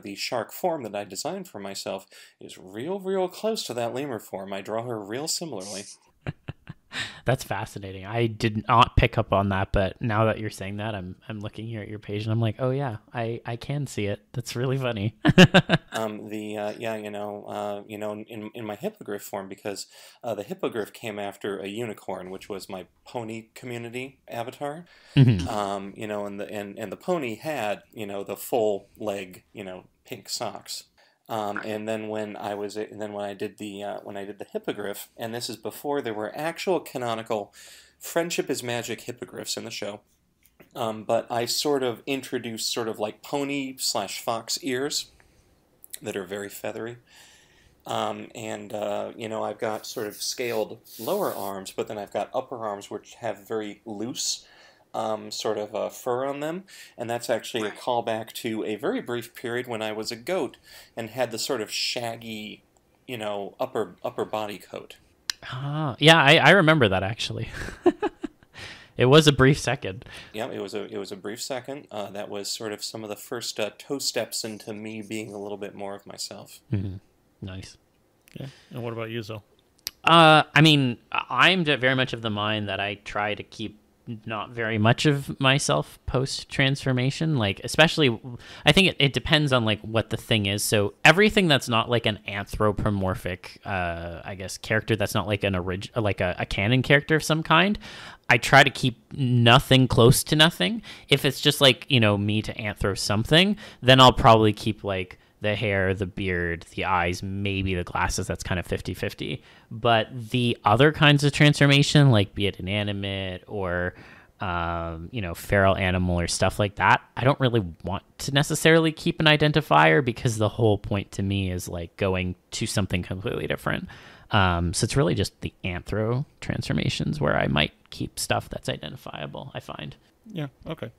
the shark form that I designed for myself is real close to that lemur form. I draw her real similarly. That's fascinating. I did not pick up on that, but now that you're saying that, I'm looking here at your page and I'm like, oh yeah, I can see it. That's really funny. In my hippogriff form, because the hippogriff came after a unicorn, which was my pony community avatar. Mm-hmm. And the pony had the full leg pink socks. And then when I did the hippogriff, and this is before there were actual canonical Friendship is Magic hippogriffs in the show, but I sort of introduced sort of like pony/fox ears that are very feathery. I've got sort of scaled lower arms, but then I've got upper arms which have very loose sort of fur on them, and that's actually a callback to a very brief period when I was a goat and had the sort of shaggy, upper body coat. Yeah, I remember that actually. It was a brief second. Yeah, it was a brief second. That was sort of some of the first toe steps into me being a little bit more of myself. Mm-hmm. Nice. Yeah. And what about you, Zoe? I'm very much of the mind that I try to keep not very much of myself post transformation, like especially I think it depends on like what the thing is. So everything that's not like an anthropomorphic character, that's not like a canon character of some kind, I try to keep nothing close to nothing. If it's just like me to anthro something, then I'll probably keep like the hair, the beard, the eyes, maybe the glasses. That's kind of 50-50. But the other kinds of transformation, like be it inanimate or, feral animal or stuff like that, I don't really want to necessarily keep an identifier because the whole point to me is like going to something completely different. So it's really just the anthro transformations where I might keep stuff that's identifiable, I find. Yeah, okay.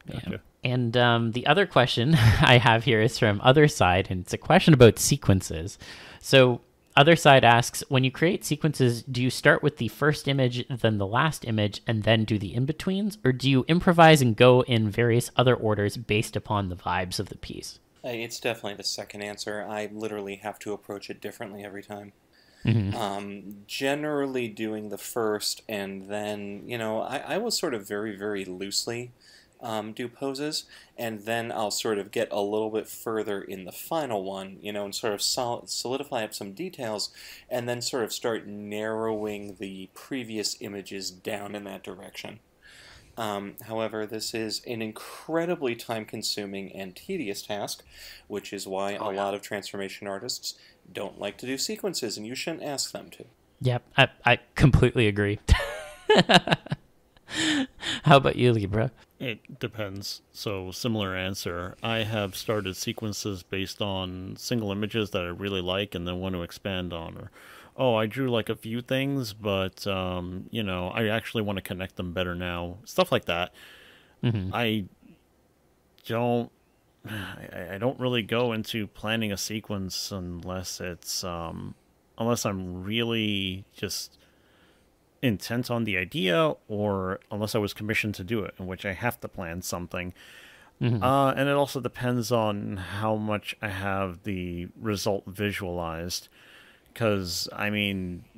Gotcha. Yeah. And the other question I have here is from Other Side, and it's a question about sequences. So Other Side asks, when you create sequences, do you start with the first image, then the last image, and then do the in-betweens? Or do you improvise and go in various other orders based upon the vibes of the piece? It's definitely the second answer. I literally have to approach it differently every time. Mm-hmm. Generally doing the first, and then, I will sort of very, very loosely do poses, and then I'll sort of get a little bit further in the final one, and sort of solidify up some details, and then sort of start narrowing the previous images down in that direction. However, this is an incredibly time-consuming and tedious task, which is why a lot of transformation artists don't like to do sequences, and you shouldn't ask them to. Yep, I completely agree. How about you, Libra? It depends. So, similar answer. I have started sequences based on single images that I really like and then want to expand on. Or, I drew like a few things, but, I actually want to connect them better now. Stuff like that. Mm-hmm. I don't really go into planning a sequence unless it's, unless I'm really just intent on the idea, or unless I was commissioned to do it, in which I have to plan something. Mm-hmm. And it also depends on how much I have the result visualized, because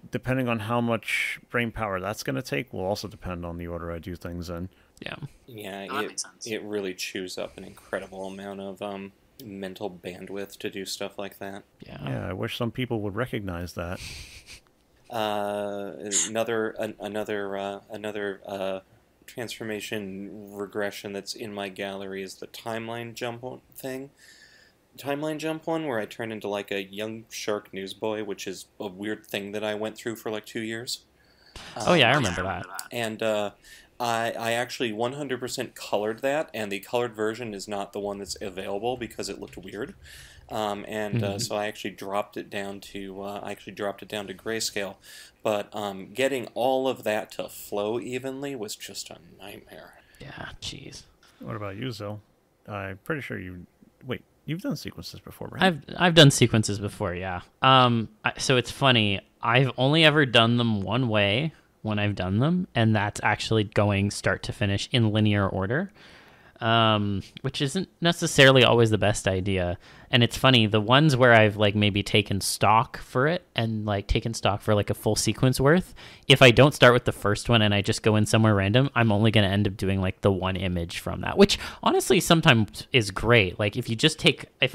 depending on how much brain power that's going to take will also depend on the order I do things in. Yeah, that makes sense. It really chews up an incredible amount of mental bandwidth to do stuff like that. Yeah, I wish some people would recognize that. Another transformation regression that's in my gallery is the timeline jump thing. timeline jump one where I turned into like a young shark newsboy, which is a weird thing that I went through for like 2 years. Oh yeah, I remember that. And I actually 100% colored that, and the colored version is not the one that's available because it looked weird. So I actually dropped it down to grayscale. But getting all of that to flow evenly was just a nightmare. Yeah, jeez. What about you, Zoe? I'm pretty sure you've done sequences before, right? I've done sequences before, yeah. So it's funny. I've only ever done them one way when I've done them, and that's actually going start to finish in linear order, which isn't necessarily always the best idea. And it's funny, the ones where I've like maybe taken stock for it and like taken stock for like a full sequence worth, if I don't start with the first one and I just go in somewhere random, I'm only going to end up doing like the one image from that, which honestly sometimes is great. Like if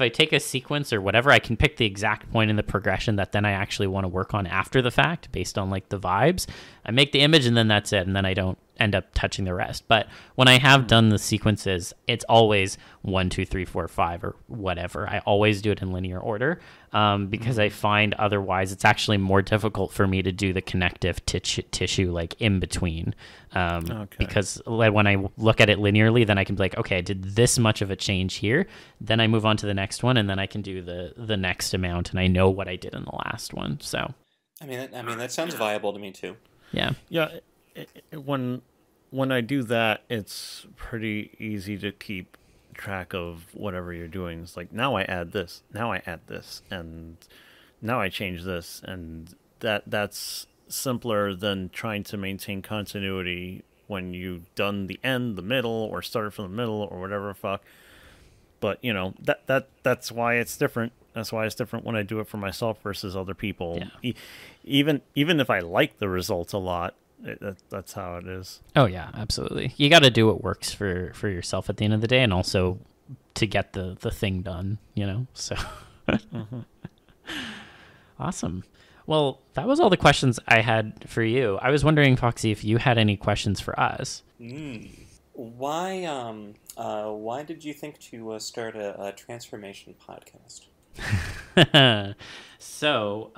I take a sequence or whatever, I can pick the exact point in the progression that then I actually want to work on after the fact based on like the vibes. I make the image and then that's it. And then I don't end up touching the rest. But when I have done the sequences, it's always 1, 2, 3, 4, 5 or whatever. I always do it in linear order because I find otherwise it's actually more difficult for me to do the connective tissue like in between. Because when I look at it linearly, then I can be like, okay, I did this much of a change here. Then I move on to the next one, and then I can do the next amount, and I know what I did in the last one. So, I mean that sounds viable to me too. Yeah. Yeah. When I do that, it's pretty easy to keep track of whatever you're doing. It's like, now I add this, and now I change this, and that's simpler than trying to maintain continuity when you've done the end, the middle, or started from the middle, or whatever the fuck. But that's why it's different. That's why it's different when I do it for myself versus other people. Yeah. Even if I like the results a lot, that's how it is. Oh yeah, absolutely. You got to do what works for yourself at the end of the day, and also to get the thing done. So Awesome. Well, that was all the questions I had for you. I was wondering, Foxxy, if you had any questions for us. Why did you think to start a transformation podcast? So,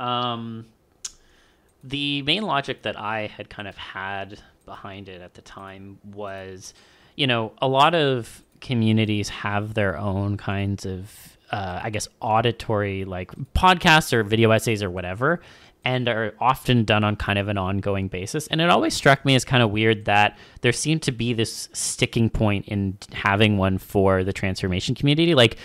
the main logic that I had kind of had behind it at the time was, a lot of communities have their own kinds of, auditory, like podcasts or video essays or whatever, and are often done on kind of an ongoing basis. And it always struck me as kind of weird that there seemed to be this sticking point in having one for the transformation community. Like,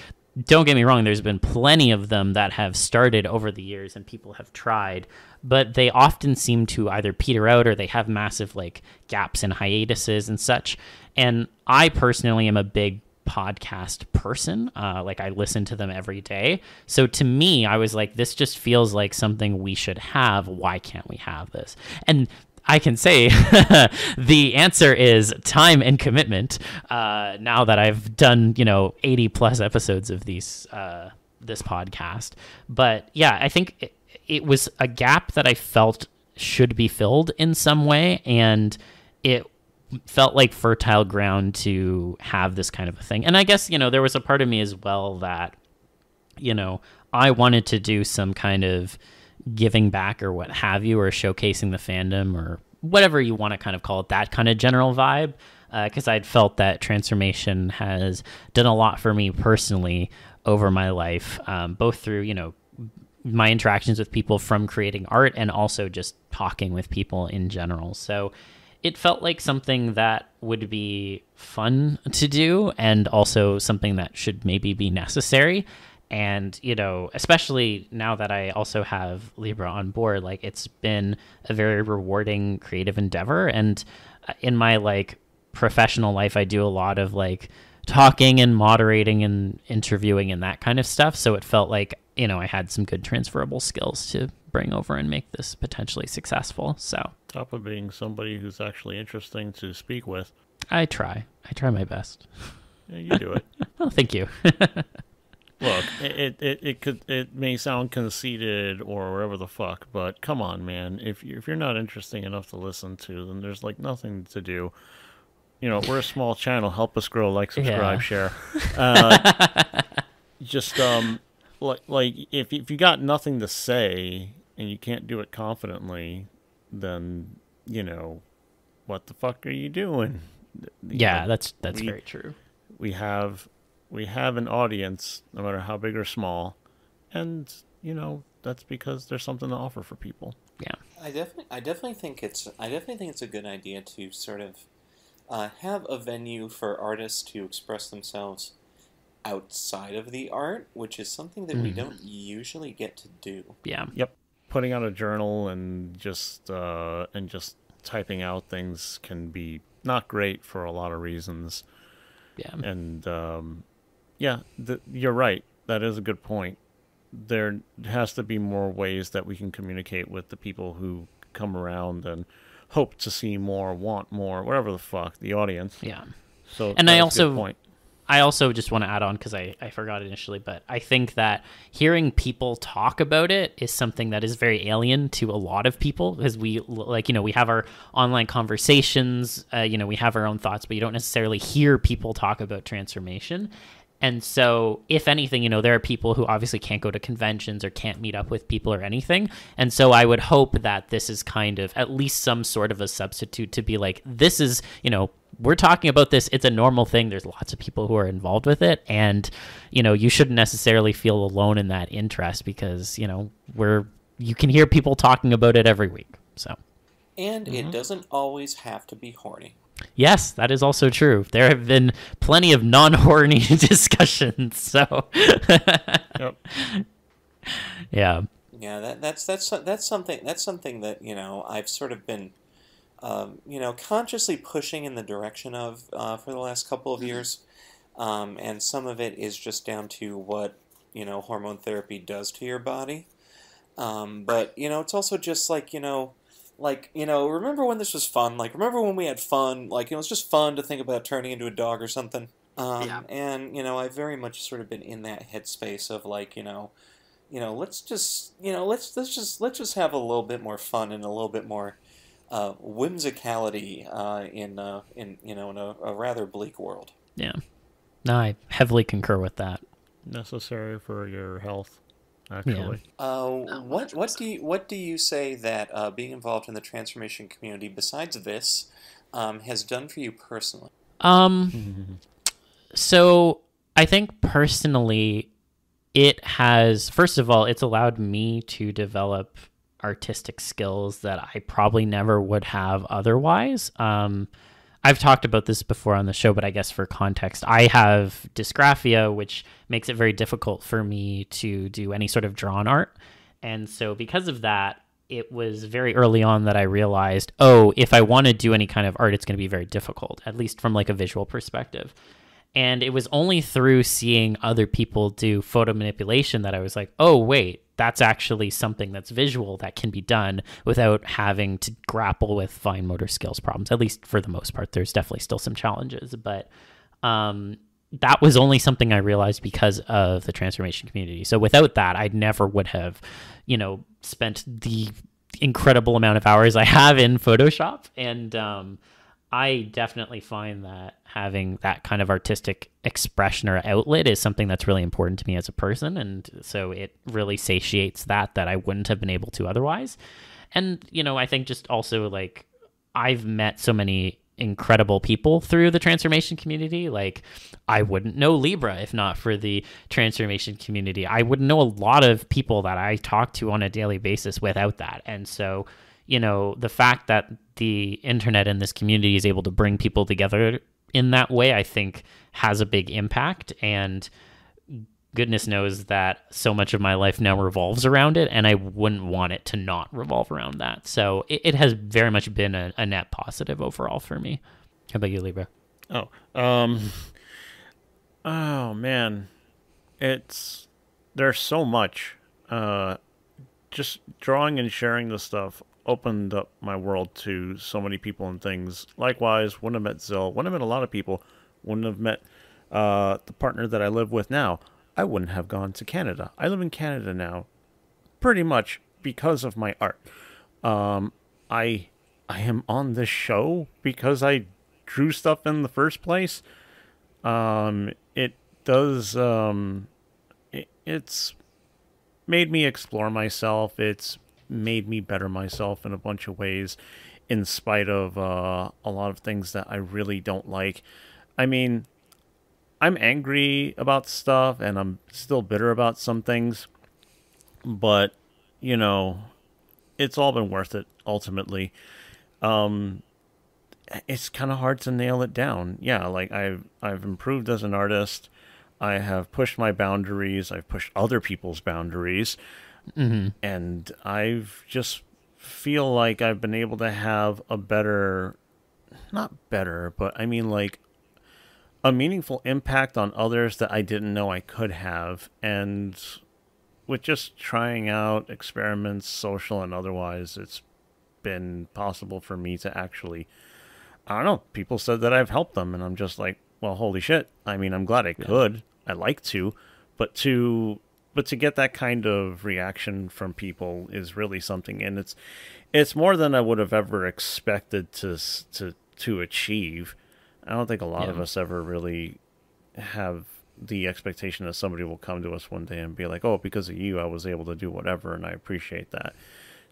don't get me wrong, there's been plenty of them that have started over the years and people have tried, but they often seem to either peter out or they have massive like gaps and hiatuses and such. And I personally am a big podcast person. Like I listen to them every day. So to me, I was like, this just feels like something we should have. Why can't we have this? And I can say the answer is time and commitment. Now that I've done, 80 plus episodes of this podcast. But yeah, I think it was a gap that I felt should be filled in some way. And it felt like fertile ground to have this kind of a thing. And I guess, there was a part of me as well that, I wanted to do some kind of giving back or what have you, or showcasing the fandom or whatever you want to kind of call it, that kind of general vibe. Because I'd felt that transformation has done a lot for me personally over my life, both through, my interactions with people from creating art and also just talking with people in general. So it felt like something that would be fun to do and also something that should maybe be necessary. And, especially now that I also have Libra on board, like it's been a very rewarding creative endeavor. And in my like professional life, I do a lot of like talking and moderating and interviewing and that kind of stuff. So it felt like, I had some good transferable skills to bring over and make this potentially successful. So top of being somebody who's actually interesting to speak with. I try my best. Yeah, you do it. Well, thank you. Look, it may sound conceited or whatever the fuck, but come on, man. If you're not interesting enough to listen to, then there's like nothing to do. We're a small channel. Help us grow. Like, subscribe, share. just like if you got nothing to say and you can't do it confidently, then what the fuck are you doing? That's very true. We have an audience, no matter how big or small, and that's because there's something to offer for people. Yeah, I definitely think it's a good idea to sort of have a venue for artists to express themselves outside of the art, which is something that we don't usually get to do. Yeah. Yep. Putting out a journal and just typing out things can be not great for a lot of reasons. Yeah. And you're right. That is a good point. There has to be more ways that we can communicate with the people who come around and hope to see more, want more, whatever the fuck, the audience. Yeah. So, and I also just want to add on, because I forgot initially, but I think that hearing people talk about it is something that is very alien to a lot of people, because we have our online conversations, we have our own thoughts, but you don't necessarily hear people talk about transformation. And so, if anything, there are people who obviously can't go to conventions or can't meet up with people or anything. And so I would hope that this is kind of at least some sort of a substitute to be like, this is, we're talking about this. It's a normal thing. There's lots of people who are involved with it. And, you shouldn't necessarily feel alone in that interest, because, you can hear people talking about it every week. So. And it doesn't always have to be horny. Yes, that is also true. There have been plenty of non-horny discussions. So, Yep. Yeah. Yeah, that's something that I've sort of been consciously pushing in the direction of for the last couple of years, and some of it is just down to what hormone therapy does to your body, but it's also just remember when this was fun? Remember when we had fun? It was just fun to think about turning into a dog or something. And I've very much sort of been in that headspace of let's just have a little bit more fun and a little bit more whimsicality in a rather bleak world. Yeah. No, I heavily concur with that. Necessary for your health. Actually, what do you say that being involved in the transformation community, besides this, has done for you personally? So I think personally, it has, first of all, it's allowed me to develop artistic skills that I probably never would have otherwise. I've talked about this before on the show, but I guess for context, I have dysgraphia, which makes it very difficult for me to do any sort of drawn art. And so because of that, it was very early on that I realized, if I want to do any kind of art, it's going to be very difficult, at least from a visual perspective. And it was only through seeing other people do photo manipulation that I was like, oh, wait, that's actually something that's visual that can be done without having to grapple with fine motor skills problems, at least for the most part. There's definitely still some challenges, but that was only something I realized because of the transformation community. So without that, I never would have, spent the incredible amount of hours I have in Photoshop. And I definitely find that having that kind of artistic expression or outlet is something that's really important to me as a person. And so it really satiates that I wouldn't have been able to otherwise. And, I think just also I've met so many incredible people through the transformation community. I wouldn't know Libra if not for the transformation community. I wouldn't know a lot of people that I talk to on a daily basis without that. And so, the fact that the internet and this community is able to bring people together in that way, I think has a big impact. And goodness knows that so much of my life now revolves around it, and I wouldn't want it to not revolve around that. So it has very much been a net positive overall for me. How about you, Libra? Oh man, there's so much. Just drawing and sharing the stuff opened up my world to so many people and things. Likewise, wouldn't have met Zill, wouldn't have met a lot of people, wouldn't have met the partner that I live with now. I wouldn't have gone to Canada. I live in Canada now, pretty much because of my art. I am on this show because I drew stuff in the first place. It does it's made me explore myself. It's made me better myself in a bunch of ways, in spite of a lot of things that I really don't like. I mean, I'm angry about stuff, and I'm still bitter about some things, but, you know, it's all been worth it, ultimately. It's kind of hard to nail it down. Yeah, like, I've improved as an artist. I have pushed my boundaries. I've pushed other people's boundaries. And I've just feel like I've been able to have a better, not better, but I mean, like, a meaningful impact on others that I didn't know I could have. And with just trying out experiments, social and otherwise, it's been possible for me to actually, I don't know, people said that I've helped them, and I'm just like, well, holy shit. I mean, I'm glad I could. I like to, but to get that kind of reaction from people is really something, and it's more than I would have ever expected to achieve. I don't think a lot of us ever really have the expectation that somebody will come to us one day and be like, oh, because of you, I was able to do whatever, and I appreciate that.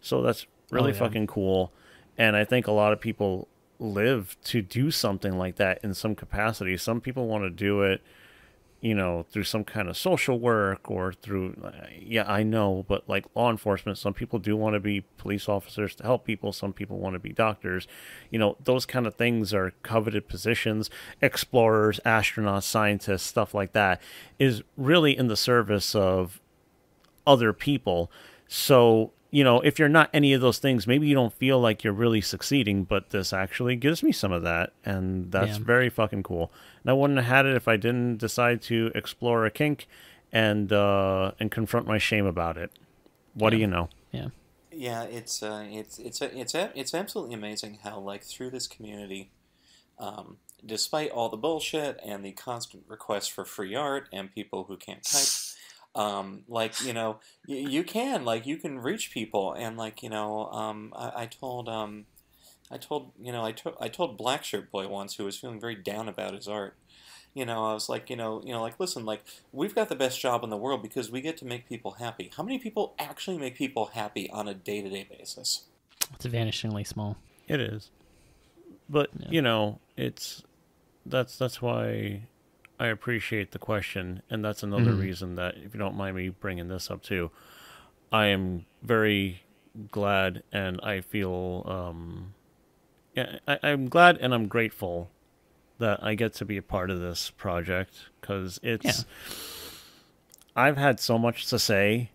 So that's really fucking cool. And I think a lot of people live to do something like that in some capacity. Some people want to do it, you know, through some kind of social work or through, I know, but like law enforcement, some people do want to be police officers to help people. Some people want to be doctors. You know, those kind of things are coveted positions. Explorers, astronauts, scientists, stuff like that is really in the service of other people. So, you know, if you're not any of those things, maybe you don't feel like you're really succeeding, but this actually gives me some of that, and that's very fucking cool. And I wouldn't have had it if I didn't decide to explore a kink and confront my shame about it. What do you know? Yeah, it's absolutely amazing how, like, through this community, despite all the bullshit and the constant requests for free art and people who can't type, like, you know, you can reach people, and, like, you know, I told Black Shirt Boy once, who was feeling very down about his art. You know, I was like, like, listen, like, we've got the best job in the world because we get to make people happy. How many people actually make people happy on a day-to-day basis? It's vanishingly small. It is. But, you know, that's why I appreciate the question, and that's another reason that, if you don't mind me bringing this up too, I am very glad, and I feel, I'm glad and I'm grateful that I get to be a part of this project, because I've had so much to say,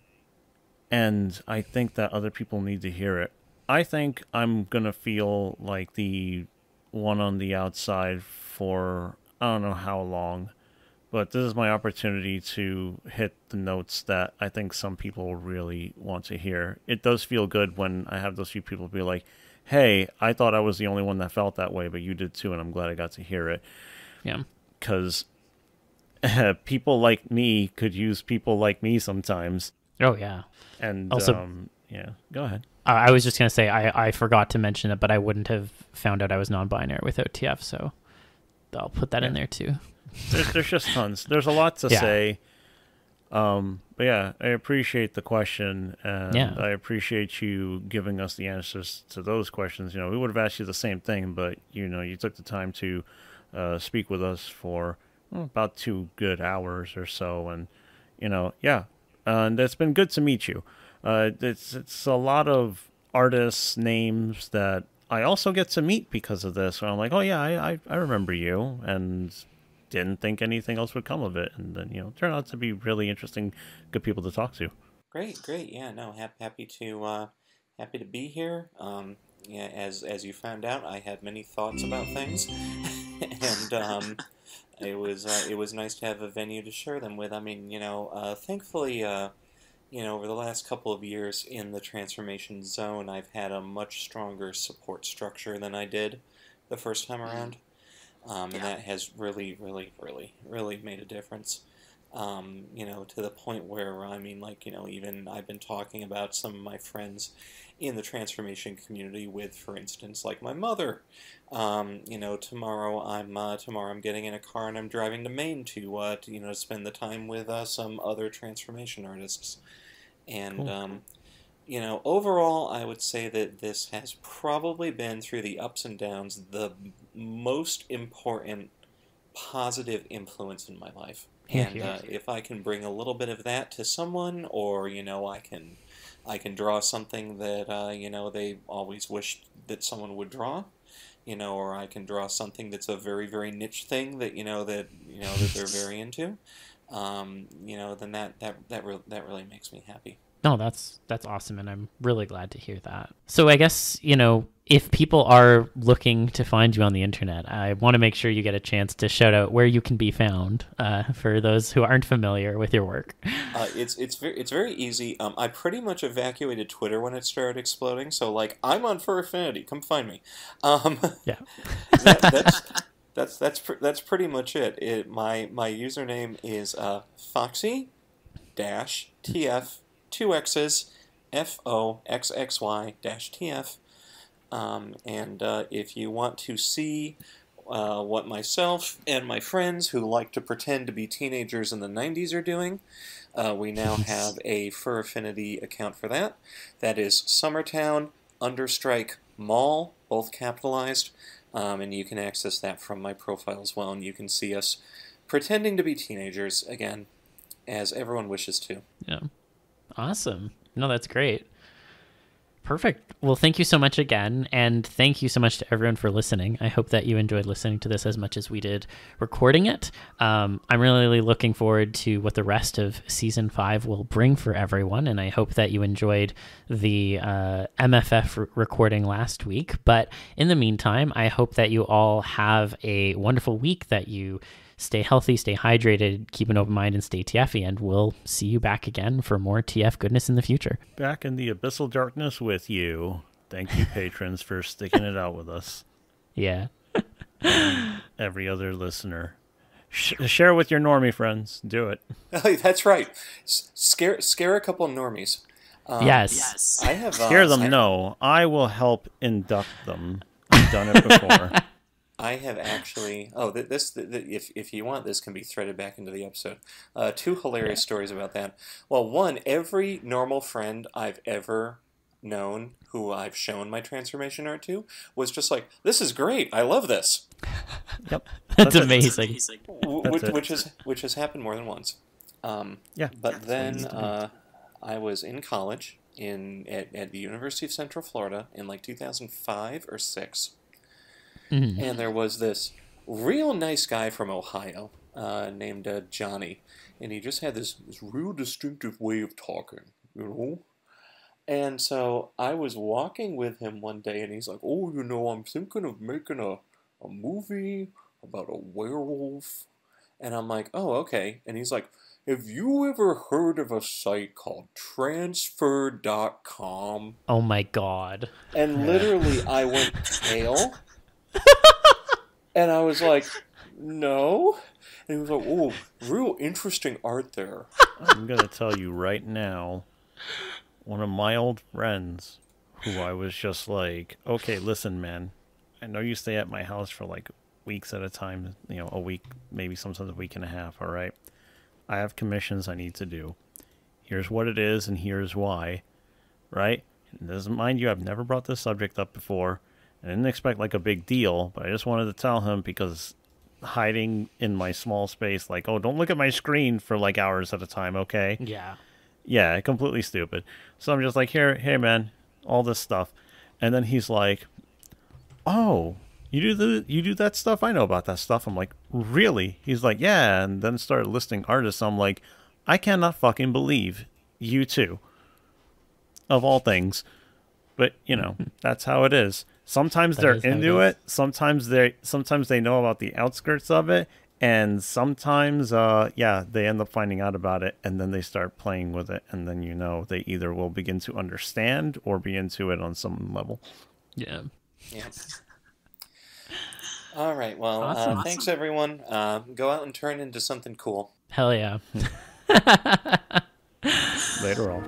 and I think that other people need to hear it. I think I'm going to feel like the one on the outside for I don't know how long, but this is my opportunity to hit the notes that I think some people really want to hear. It does feel good when I have those few people be like, hey, I thought I was the only one that felt that way, but you did too, and I'm glad I got to hear it. Yeah. Because people like me could use people like me sometimes. Oh, yeah. And also, go ahead. I was just going to say, I forgot to mention it, but I wouldn't have found out I was non-binary without TF, so I'll put that in there too. There's just tons. There's a lot to say. But yeah, I appreciate the question, and I appreciate you giving us the answers to those questions. You know, we would have asked you the same thing, but, you know, you took the time to speak with us for about 2 good hours or so, and, you know, and it's been good to meet you. It's a lot of artists' names that I also get to meet because of this. So I'm like, oh yeah, I remember you, and didn't think anything else would come of it, and then, you know, turned out to be really interesting, good people to talk to. Great. Yeah, no, happy to be here. As you found out, I had many thoughts about things, and it was nice to have a venue to share them with. I mean, you know, thankfully, you know, over the last couple of years in the transformation zone, I've had a much stronger support structure than I did the first time around. And that has really made a difference. To the point where, I mean, like, even I've been talking about some of my friends in the transformation community with, for instance, like my mother. Tomorrow I'm getting in a car and I'm driving to Maine to spend the time with some other transformation artists. And, cool. Overall, I would say that this has probably been, through the ups and downs, the most important positive influence in my life. And if I can bring a little bit of that to someone, or I can draw something that they always wished that someone would draw, or I can draw something that's a very, very niche thing that that they're very into, then that really makes me happy. No, that's awesome, and I'm really glad to hear that. So I guess, if people are looking to find you on the internet, I want to make sure you get a chance to shout out where you can be found for those who aren't familiar with your work. It's very easy. I pretty much evacuated Twitter when it started exploding, so like I'm on Fur Affinity. Come find me. Yeah. That's pretty much it. My username is Foxxy TF 2X's FOXXY-TF. And if you want to see what myself and my friends who like to pretend to be teenagers in the 90s are doing, we now have a Fur Affinity account for that. That is Summertown_Mall, both capitalized. And you can access that from my profile as well, and you can see us pretending to be teenagers, again, as everyone wishes to. Yeah. Awesome. No, that's great. Perfect. Well, thank you so much again, and thank you so much to everyone for listening. I hope that you enjoyed listening to this as much as we did recording it. I'm really looking forward to what the rest of Season 5 will bring for everyone, and I hope that you enjoyed the MFF recording last week. But in the meantime, I hope that you all have a wonderful week, that you stay healthy, stay hydrated, keep an open mind, and stay TFy, and we'll see you back again for more TF goodness in the future. Back in the abyssal darkness with you. Thank you, patrons, for sticking it out with us. Yeah. Every other listener. Share with your normie friends. Do it. That's right. Scare a couple of normies. Yes. I have scare them. No, I will help induct them. I've done it before. I have actually. If you want, this can be threaded back into the episode. Two hilarious stories about that. Well, one, every normal friend I've ever known who I've shown my transformation art to was just like, "This is great. I love this." Yep, that's amazing. Which has happened more than once. But then I was in college at the University of Central Florida in like 2005 or 6. Mm-hmm. And there was this real nice guy from Ohio named Johnny, and he just had this real distinctive way of talking, And so I was walking with him one day, and he's like, "Oh, I'm thinking of making a movie about a werewolf." And I'm like, "Oh, okay." And he's like, "Have you ever heard of a site called transfer.com?" Oh my God. And literally, I went pale. And I was like, "No." And he was like, "Oh, real interesting art there." I'm going to tell you right now, one of my old friends, who I was just like, "Okay, listen, man, I know you stay at my house for like weeks at a time, a week, maybe sometimes a week and a half, all right? I have commissions I need to do. Here's what it is, and here's why," right? And mind you, I've never brought this subject up before. I didn't expect like a big deal, but I just wanted to tell him, because hiding in my small space, like, "Oh, don't look at my screen for like hours at a time, okay?" Yeah, completely stupid. So I'm just like, hey man, all this stuff. And then he's like, "Oh, you do that stuff? I know about that stuff." I'm like, "Really?" He's like, "Yeah," and then started listing artists. I'm like, I cannot fucking believe you too. Of all things. But, that's how it is. Sometimes they're into it. Sometimes they know about the outskirts of it, and sometimes they end up finding out about it, and then they start playing with it, and then they either will begin to understand or be into it on some level. Yeah. All right. Well, awesome. Thanks everyone. Go out and turn into something cool. Hell yeah. Later on.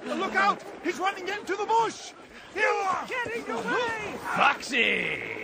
Look out! He's running into the bush! You are getting away! Foxxy!